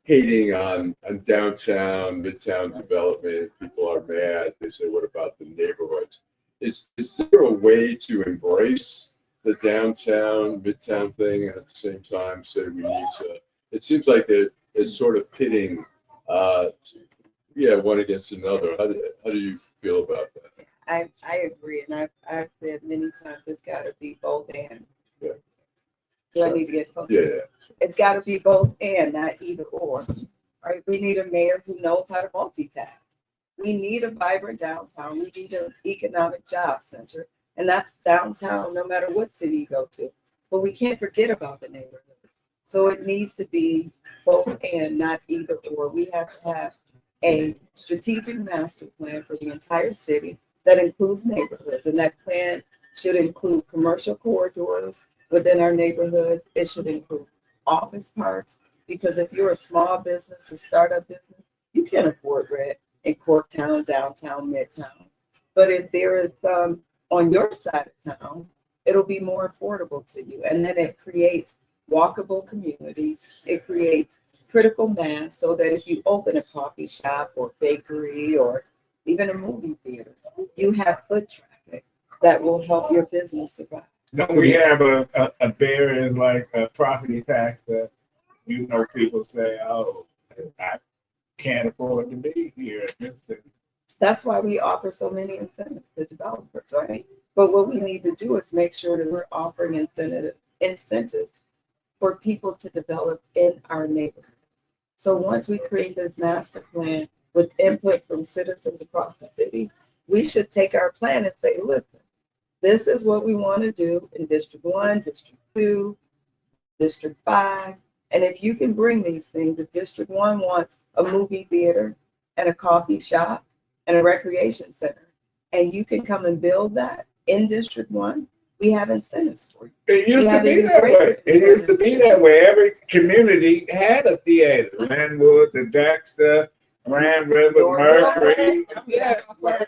hating on downtown, midtown development. People are mad. They say, what about the neighborhoods? Is there a way to embrace the downtown, midtown thing and at the same time say we need to, it seems like it's sort of pitting, one against another. How do you feel about that? I agree, and I've said many times it's got to be both and. Yeah. Do I need to get closer? Yeah. It's got to be both and, not either or. Right? We need a mayor who knows how to multitask. We need a vibrant downtown. We need an economic job center, and that's downtown no matter what city you go to. But we can't forget about the neighborhoods. So it needs to be both and, not either or. We have to have a strategic master plan for the entire city that includes neighborhoods, and that plan should include commercial corridors within our neighborhoods. It should include office parks, because if you're a small business, a startup business, you can't afford rent in Corktown, downtown, midtown. But if there is on your side of town, it'll be more affordable to you. And then it creates walkable communities. It creates critical mass so that if you open a coffee shop or bakery or even a movie theater, you have foot traffic that will help your business survive. Don't we have a barrier like a property tax that, people say, oh, I can't afford to be here in this city. That's why we offer so many incentives to developers, right? But what we need to do is make sure that we're offering incentives for people to develop in our neighborhood. So once we create this master plan with input from citizens across the city, we should take our plan and say, listen, this is what we want to do in District 1, District 2, District 5. And if you can bring these things, if District 1 wants a movie theater and a coffee shop and a recreation center, and you can come and build that in District 1, we have incentives for you. It used to be that way. It used to be that way. Every community had a theater. Linwood, the Dexter, Grand River, Mercury. Yeah, Right.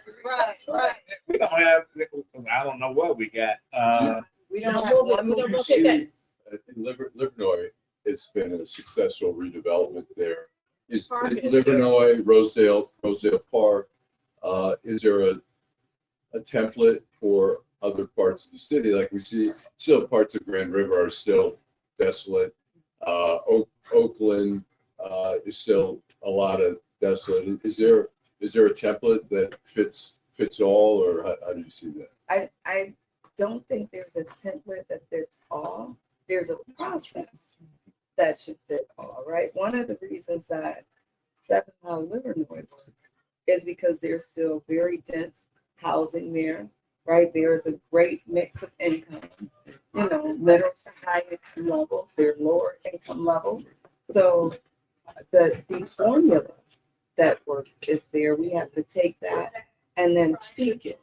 we don't have, I don't know what we got. We don't have one We don't movie go take that. In Livernois, it's been a successful redevelopment there. Is Park is Livernois, Rosedale Park, is there a template for other parts of the city? Like we see, still parts of Grand River are still desolate. Oakland is still a lot of desolate. Is there a template that fits all, or how do you see that? I don't think there's a template that fits all. There's a process that should fit all, right? One of the reasons that 7 Mile Livernois works is because there's still very dense housing there, right? There's a great mix of income, middle to high income levels, there's lower income levels. So the formula that works is there. We have to take that and then tweak it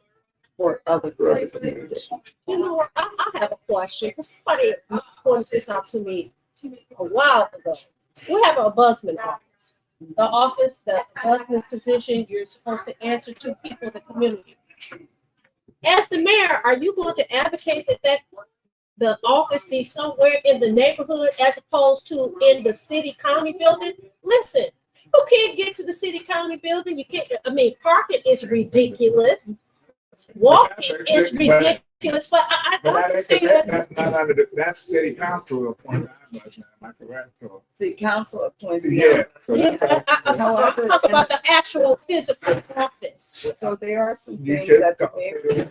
for other parts of the city. You know what? I have a question, because somebody pointed this out to me a while ago. We have a ombudsman office. The office, the ombudsman position, you're supposed to answer to people in the community. As the mayor, are you going to advocate that the office be somewhere in the neighborhood as opposed to in the city county building? Listen, you can't get to the city county building. You can't. Parking is ridiculous. Walking is ridiculous. But I understand. That's not under that's city council appointed. Am I correct? City council appoints the Yeah. So Yeah, that's I'm talking about the actual physical office. So there are some You things should that the go. mayor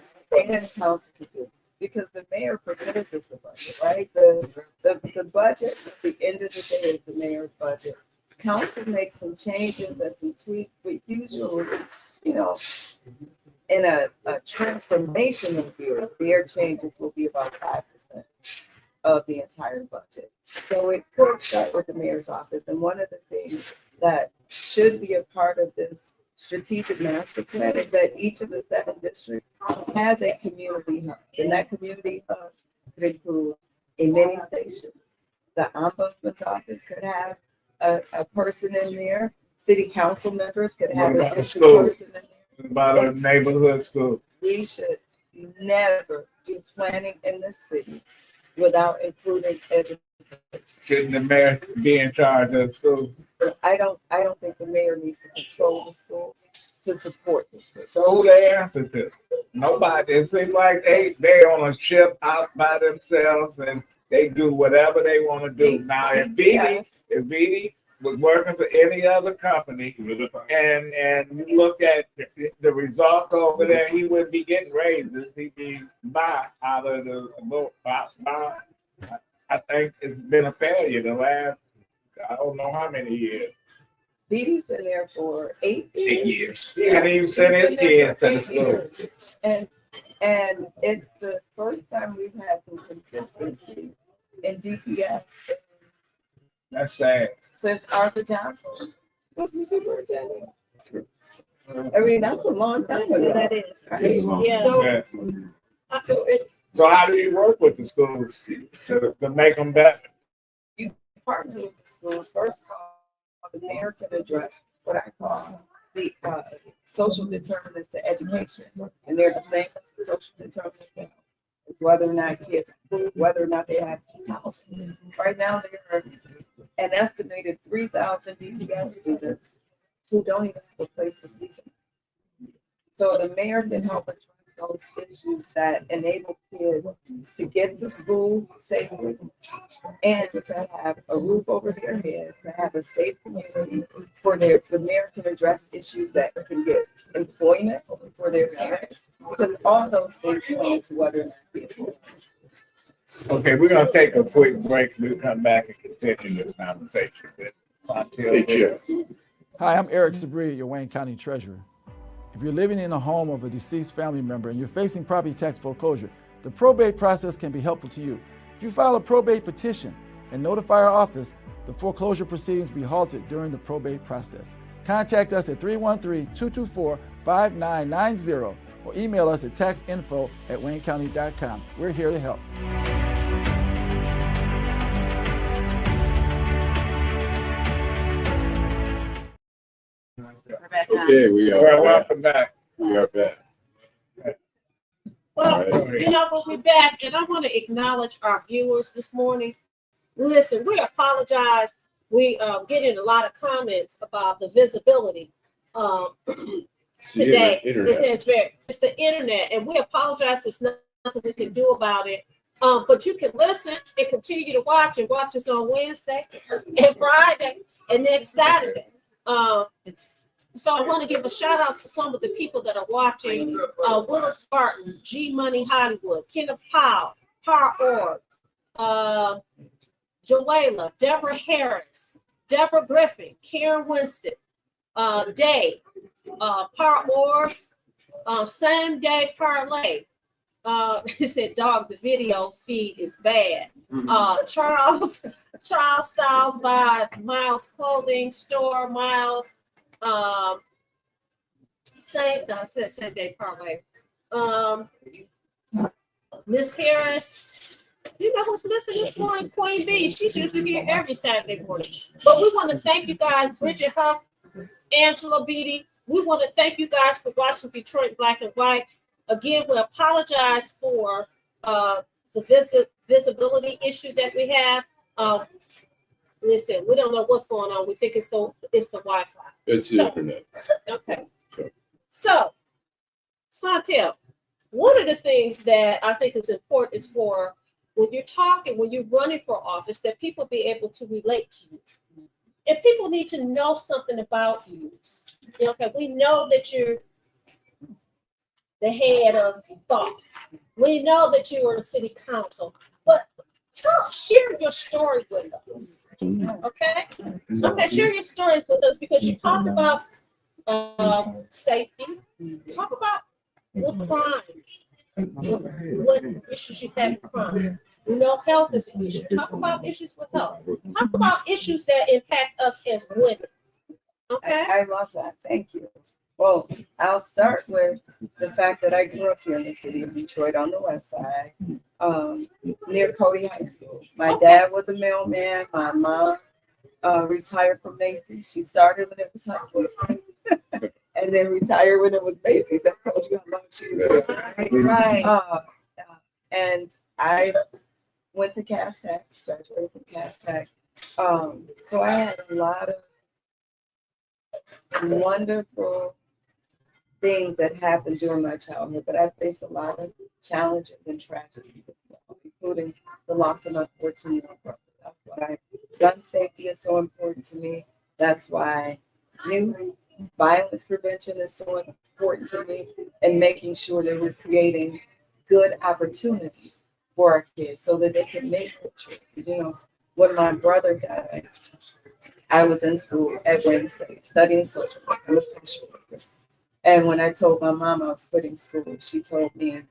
and council can do, because the mayor proposes the budget, right? The budget, at the end of the day, is the mayor's budget. Council makes some changes and some tweaks, but usually, in a transformational year, their changes will be about 5% of the entire budget. So it could start with the mayor's office. And one of the things that should be a part of this strategic master plan is that each of the 7 districts has a community hub. And that community hub could include a mini station. The ombudsman's office could have a person in there. City council members could have What a about the district school? person in there. about a neighborhood school. We should never do planning in the city without including education. Shouldn't the mayor be in charge of the school? But I don't think the mayor needs to control the schools to support the schools. So who they answer to? Nobody. It seems like they on a ship out by themselves and they do whatever they want to do. Now, if Beatty was working for any other company and you look at the results over there, he wouldn't be getting raises. He'd be out of the boat. I think it's been a failure the last, I don't know how many years. Beatty's been there for 8 years. 8 years. He hadn't even sent his kids to the school. And it's the first time we've had some consistency in DPS That's sad. since Arthur Johnson was the superintendent. I mean, that's a long time ago. That is. Right? Yeah. So, Yeah. so it's So how do you work with the schools to make them better? partner with the schools. First of all, the mayor can address what I call the social determinants of education. And they're the same as the social determinants now. It's whether or not kids, whether or not they have housing. Right now, there are an estimated 3,000 DPS students who don't even have a place to sleep. So the mayor can help address those issues that enable kids to get to school safely and to have a roof over their heads, to have a safe community for the mayor can address issues that can get employment for their parents, because all those things go to whether it's beautiful. Okay, we're gonna take a quick break. We'll come back and continue this conversation with Saunteel Jenkins. Hi, I'm Eric Sabri, your Wayne County Treasurer. If you're living in a home of a deceased family member and you're facing property tax foreclosure, the probate process can be helpful to you. If you file a probate petition and notify our office, the foreclosure proceedings will be halted during the probate process. Contact us at 313-224-5990 or email us at taxinfo@waynecounty.com. We're here to help. Okay, we Well, are back. welcome back. We are back. Well, All right. you know, we'll be back, and I want to acknowledge our viewers this morning. Listen, we apologize. We getting a lot of comments about the visibility It's the today. internet. It's the internet, and we apologize. There's nothing we can do about it. But you can listen and continue to watch us on Wednesday and Friday and next Saturday. So I want to give a shout out to some of the people that are watching. Willis Barton, G Money Hollywood, Kenneth Powell, Par Org, Joella, Deborah Harris, Deborah Griffin, Karen Winston, Dave, Par Org, Same Day Parlay. He said, "Dog, the video feed is bad." Charles Styles by Miles Clothing Store, Miles. Same day parlay. Miss Harris, you know who's missing this morning? Queen B. She's usually here every Saturday morning. But we want to thank you guys, Bridget Huff, Angela Beatty. We want to thank you guys for watching Detroit Black and White. Again, we apologize for the visibility issue that we have. Listen, we don't know what's going on. We think it's the Wi-Fi. It's the internet. Okay. Sure. So, Saunteel, one of the things that I think is important is for when you're running for office, that people be able to relate to you. And people need to know something about you. Okay, we know that you're the head of thought. We know that you are the city council, but share your story with us. Okay? Okay, share your stories with us, because you talked about safety. Talk about what crime, what issues you have with crime. We know health is an issue. Talk about issues with health. Talk about issues that impact us as women. Okay? I love that. Thank you. Well, I'll start with the fact that I grew up here in the city of Detroit on the west side, near Cody High School. My dad was a mailman. My mom retired from Macy's. She started when it was Hudson and then retired when it was Macy's. That tells you how long she was there. Right. And I went to Cass Tech, graduated from Cass Tech. So I had a lot of wonderful things that happened during my childhood, but I faced a lot of challenges and tragedies as well, including the loss of my 14-year-old brother. That's why gun safety is so important to me. That's why youth violence prevention is so important to me, and making sure that we're creating good opportunities for our kids so that they can make good choices. You know, when my brother died, I was in school at Wayne State studying social work. I was a social worker. And when I told my mom I was quitting school, she told me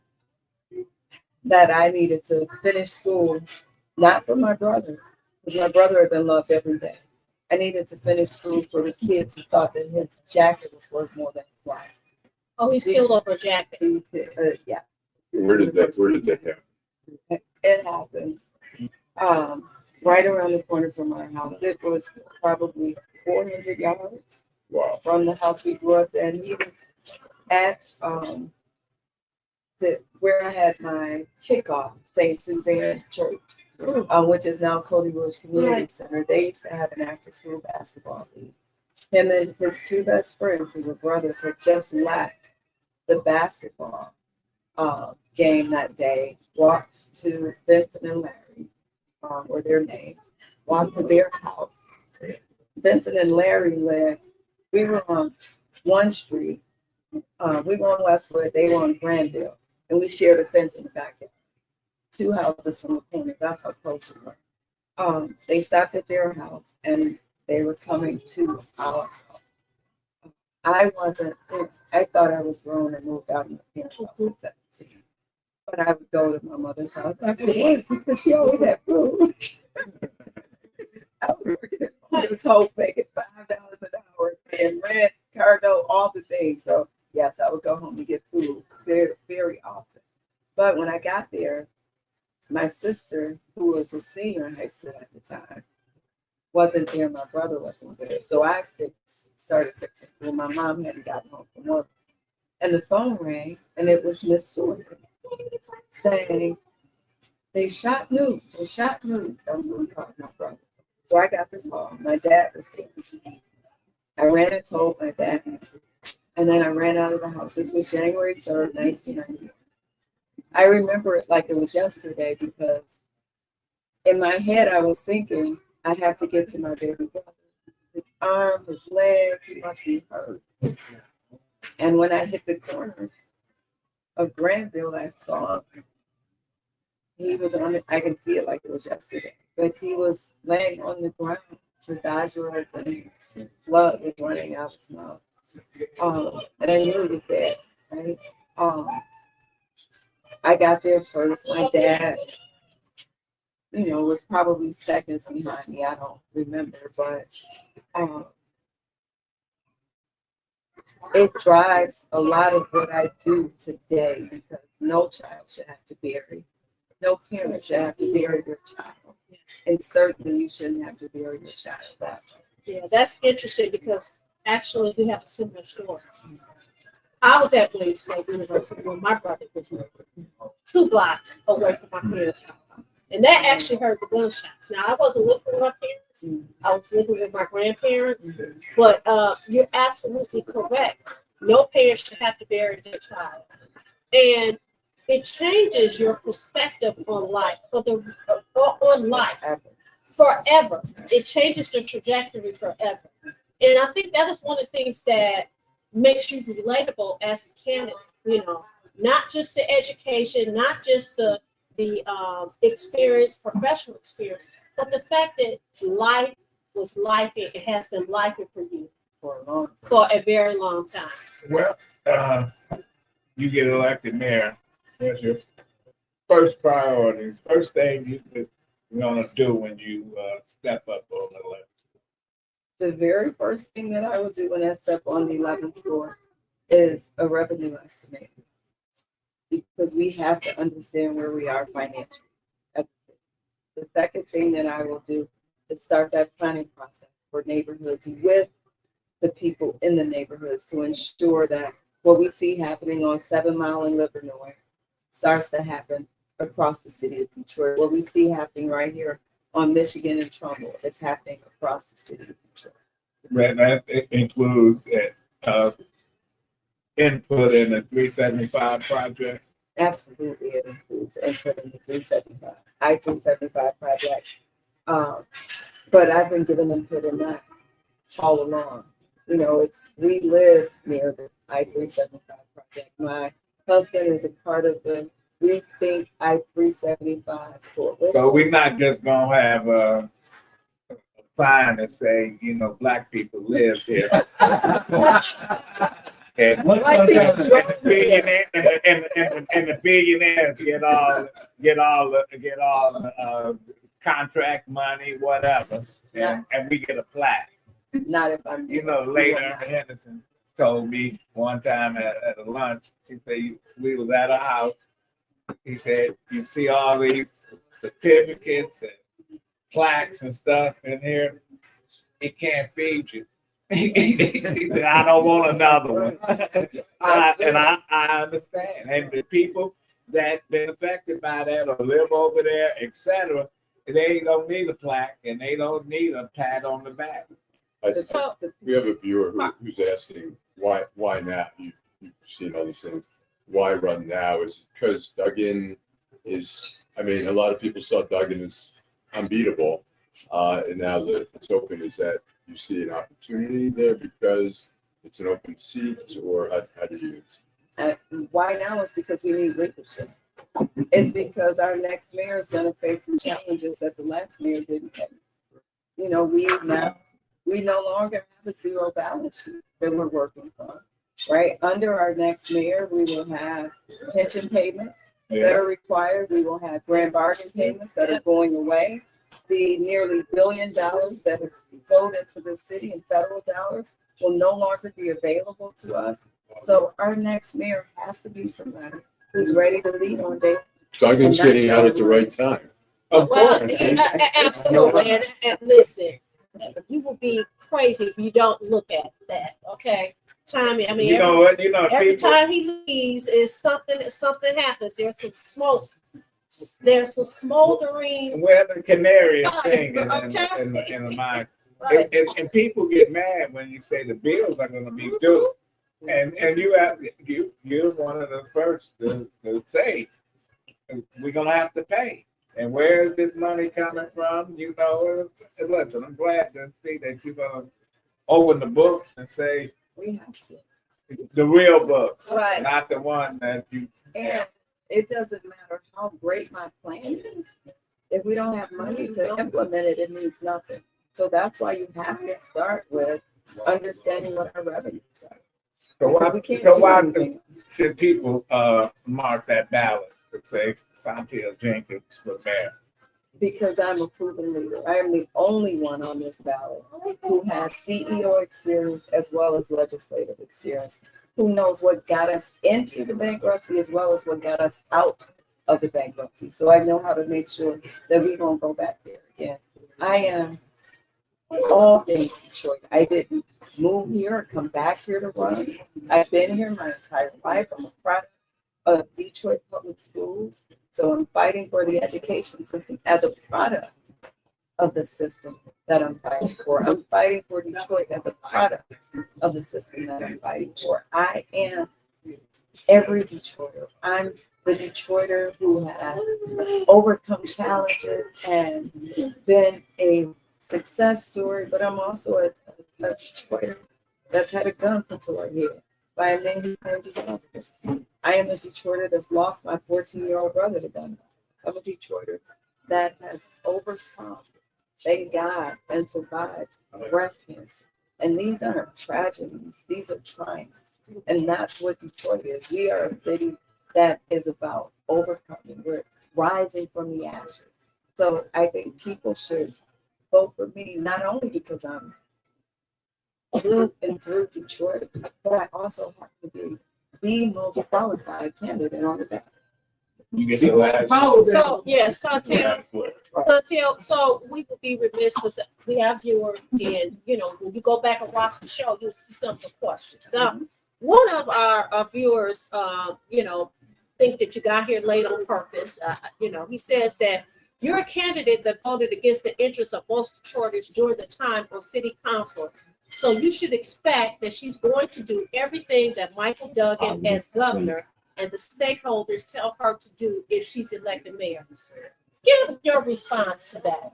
that I needed to finish school, not for my brother, because my brother had been loved every day. I needed to finish school for the kids who thought that his jacket was worth more than his life. Oh, he's killed over a jacket. Yeah. Where did that happen? It happened right around the corner from our house. It was probably 400 yards Wow. from the house we grew up in. He was at where I had my kickoff, St. Suzanne Church, which is now Cody Rouge Community Center. They used to have an after-school basketball league. Him and his two best friends, who were brothers, had just left the basketball game that day, walked to Vincent and Larry, were their names, walked to their house. Vincent and Larry lived, we were on one street, we were on Westwood, they were on Granville, and we shared a fence in the backyard. 2 houses from the corner, that's how close we were. They stopped at their house and they were coming to our house. I thought I was grown and moved out of my parents' house at 17. But I would go to my mother's house after work because she always had food. I was working at this whole making $5 an hour, paying rent, car note, all the things. So yes, I would go home and get food very, very often. But when I got there, my sister, who was a senior in high school at the time, wasn't there. My brother wasn't there. So I started fixing food. My mom hadn't gotten home from work. And the phone rang, and it was Miss Sawyer saying, they shot Newt. That's what we called my brother. So I got the call. My dad was there. I ran and told my dad, and then I ran out of the house. This was January 3rd, 1990. I remember it like it was yesterday because in my head I was thinking, I have to get to my baby brother. His arm, his leg, he must be hurt. And when I hit the corner of Granville, I saw him. He was on it. I can see it like it was yesterday. But he was laying on the ground. His eyes were open. Blood was running out of his mouth. And I knew he was dead, right? I got there first. My dad, was probably seconds behind me. I don't remember, but it drives a lot of what I do today because no child should have to bury. No parent should have to bury their child. And certainly you shouldn't have to bury your child that way. Yeah, that's interesting because actually we have a similar story. I was at Wayne State University when my brother was murdered, 2 blocks away from my parents' house. And that actually heard the gunshots. Now, I wasn't living with my parents. I was living with my grandparents. But you're absolutely correct. No parent should have to bury their child. And it changes your perspective on life, forever. It changes the trajectory forever. And I think that is one of the things that makes you relatable as a candidate, not just the education, not just the experience, professional experience, but the fact that life was life, it has been life for you for a very long time. Well, you get elected mayor. What's your first priorities? First thing you're gonna do when you step up on the election? The very first thing that I will do when I step on the 11th floor is a revenue estimate, because we have to understand where we are financially. The second thing that I will do is start that planning process for neighborhoods with the people in the neighborhoods to ensure that what we see happening on 7 Mile and Livernois starts to happen across the city of Detroit. What we see happening right here on Michigan and Trumbull is happening across the city of Detroit. That includes input in the 375 project. Absolutely, it includes input in the 375, I-375 project. But I've been given input in that all along. You know, we live near the I-375 project. My husband is a part of the Rethink I-375 coalition. So we're not just gonna have a sign that say, you know, black people live here. And the billionaires get all the contract money, whatever, and we get a plaque. Not if I'm. You know, later Henderson told me one time at a lunch, she said, we was at a house. He said, you see all these certificates and plaques and stuff in here, it can't feed you. He said, I don't want another one. I understand. And the people that been affected by that or live over there, etc., they don't need a plaque and they don't need a pat on the back. We have a viewer who's asking why now? You've seen all these things. Why run now? Is it because Duggan is, I mean, a lot of people saw Duggan as unbeatable. And now that it's open, is that you see an opportunity there because it's an open seat, or how do you use? Why now is because we need leadership. It's because our next mayor is going to face some challenges that the last mayor didn't have. You know, we no longer have a zero balance sheet that we're working on, right? Under our next mayor, we will have pension payments that are required. We will have grand bargain payments that are going away. The nearly $1 billion that have flowed into the city in federal dollars will no longer be available to us. So our next mayor has to be somebody who's ready to lead on day. Duggan's getting out at the right time. Of course. Absolutely. And listen, you will be crazy if you don't look at that. Okay, Tommy. I mean, you know what? You know, every people, time he leaves, is something happens. There's some smoke. There's some smoldering. where the canary is Okay. singing in the mind. Right. And people get mad when you say the bills are going to be due, and you're one of the first to say we're going to have to pay. And where is this money coming from? You know, listen, I'm glad to see that you're going to open the books and say We have to. the real books, Right. not the one that you. And it doesn't matter how great my plan is. If we don't have money to implement it, it means nothing. So that's why you have to start with understanding what our revenues are. So why should people mark that ballot to say Saunteel Jenkins for mayor? Because I'm a proven leader. I am the only one on this ballot who has CEO experience as well as legislative experience, who knows what got us into the bankruptcy as well as what got us out of the bankruptcy. So I know how to make sure that we won't go back there again. I am all things Detroit. I didn't move here or come back here to run. I've been here my entire life. I'm a product of Detroit Public Schools. So I'm fighting for the education system as a product of the system that I'm fighting for. I'm fighting for Detroit as a product of the system that I'm fighting for. I am every Detroiter. I'm the Detroiter who has overcome challenges and been a success story, but I'm also a Detroiter that's had a gun put to her head by a man who claimed to be officer. I am a Detroiter that's lost my 14-year-old brother to gun violence. I'm a Detroiter that has overcome, thank God, and survived breast cancer. And these aren't tragedies, these are triumphs. And that's what Detroit is. We are a city that is about overcoming. We're rising from the ashes. So I think people should vote for me, not only because I'm through and through Detroit, but I also have to be the most qualified candidate on the ballot. You get the last. So yes, Saunteel. So we would be remiss because we have viewers, and when you go back and watch the show, you'll see some of the questions. Now, one of our viewers, think that you got here late on purpose. He says that you're a candidate that voted against the interests of most Detroiters during the time on city council. So you should expect that she's going to do everything that Michael Duggan as governor and the stakeholders tell her to do if she's elected mayor. Give your response to that.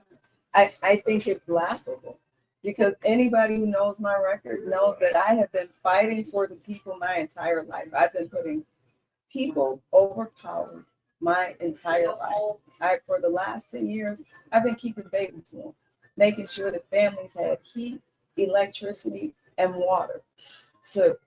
I think it's laughable because anybody who knows my record knows that I have been fighting for the people my entire life. I've been putting people over power my entire life. For the last 10 years, I've been keeping baby to them, making sure that families had heat, electricity, and water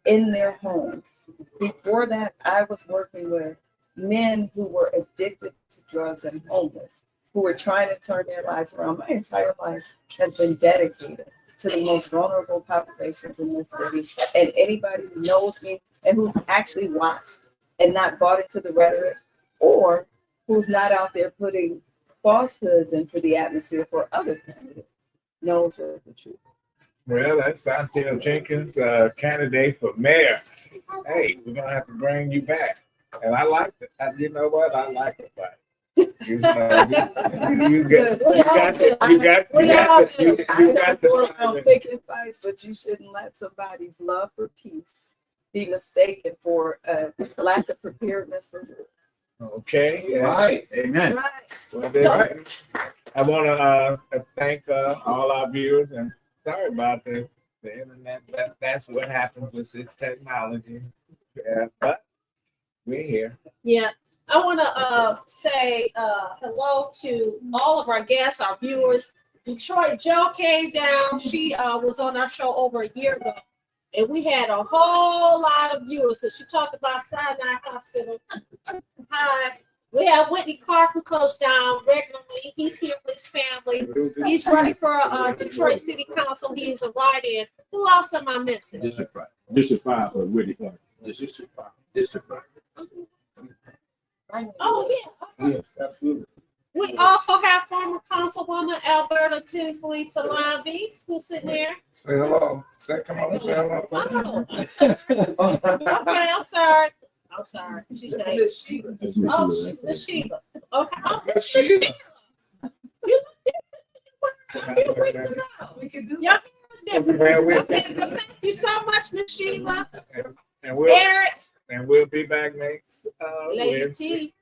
in their homes. Before that, I was working with men who were addicted to drugs and homeless, who were trying to turn their lives around. My entire life has been dedicated to the most vulnerable populations in this city. And anybody who knows me and who's actually watched and not bought into the rhetoric, or who's not out there putting falsehoods into the atmosphere for other candidates, knows what the truth. Well, that's Saunteel Jenkins, candidate for mayor. Hey, we're gonna have to bring you back. And I like it. You know what? I like it. You got around picking fights, but you shouldn't let somebody's love for peace be mistaken for a lack of preparedness for war. Okay. Yeah. Right. Amen. Right. Well, then, I want to thank all our viewers, and sorry about the internet. That's what happens with this technology. Yeah, but we're here. Yeah. I want to say hello to all of our guests, our viewers. Detroit Joe came down. She was on our show over a year ago, and we had a whole lot of viewers because she talked about Sinai Hospital. Hi. We have Whitney Clark, who comes down regularly. He's here with his family. He's running for Detroit City Council. He is a write-in. Who else am I missing? District 5. District 5 for Whitney Clark. District 5. District 5. Oh, yeah. Yes, absolutely. We also have former Councilwoman Alberta Tinsley to Lime Beach, who's sitting there. Say hello. Come on, say hello. Oh, okay, I'm sorry. She's not. Miss Sheila. Oh, she's Miss Sheila. Okay. Oh, Miss Miss Sheila. Sheila. You look different. We can do Your hair is different. Well, Okay, so thank you so much, Miss Sheila. and Eric, we'll be back next Lady Wednesday. T.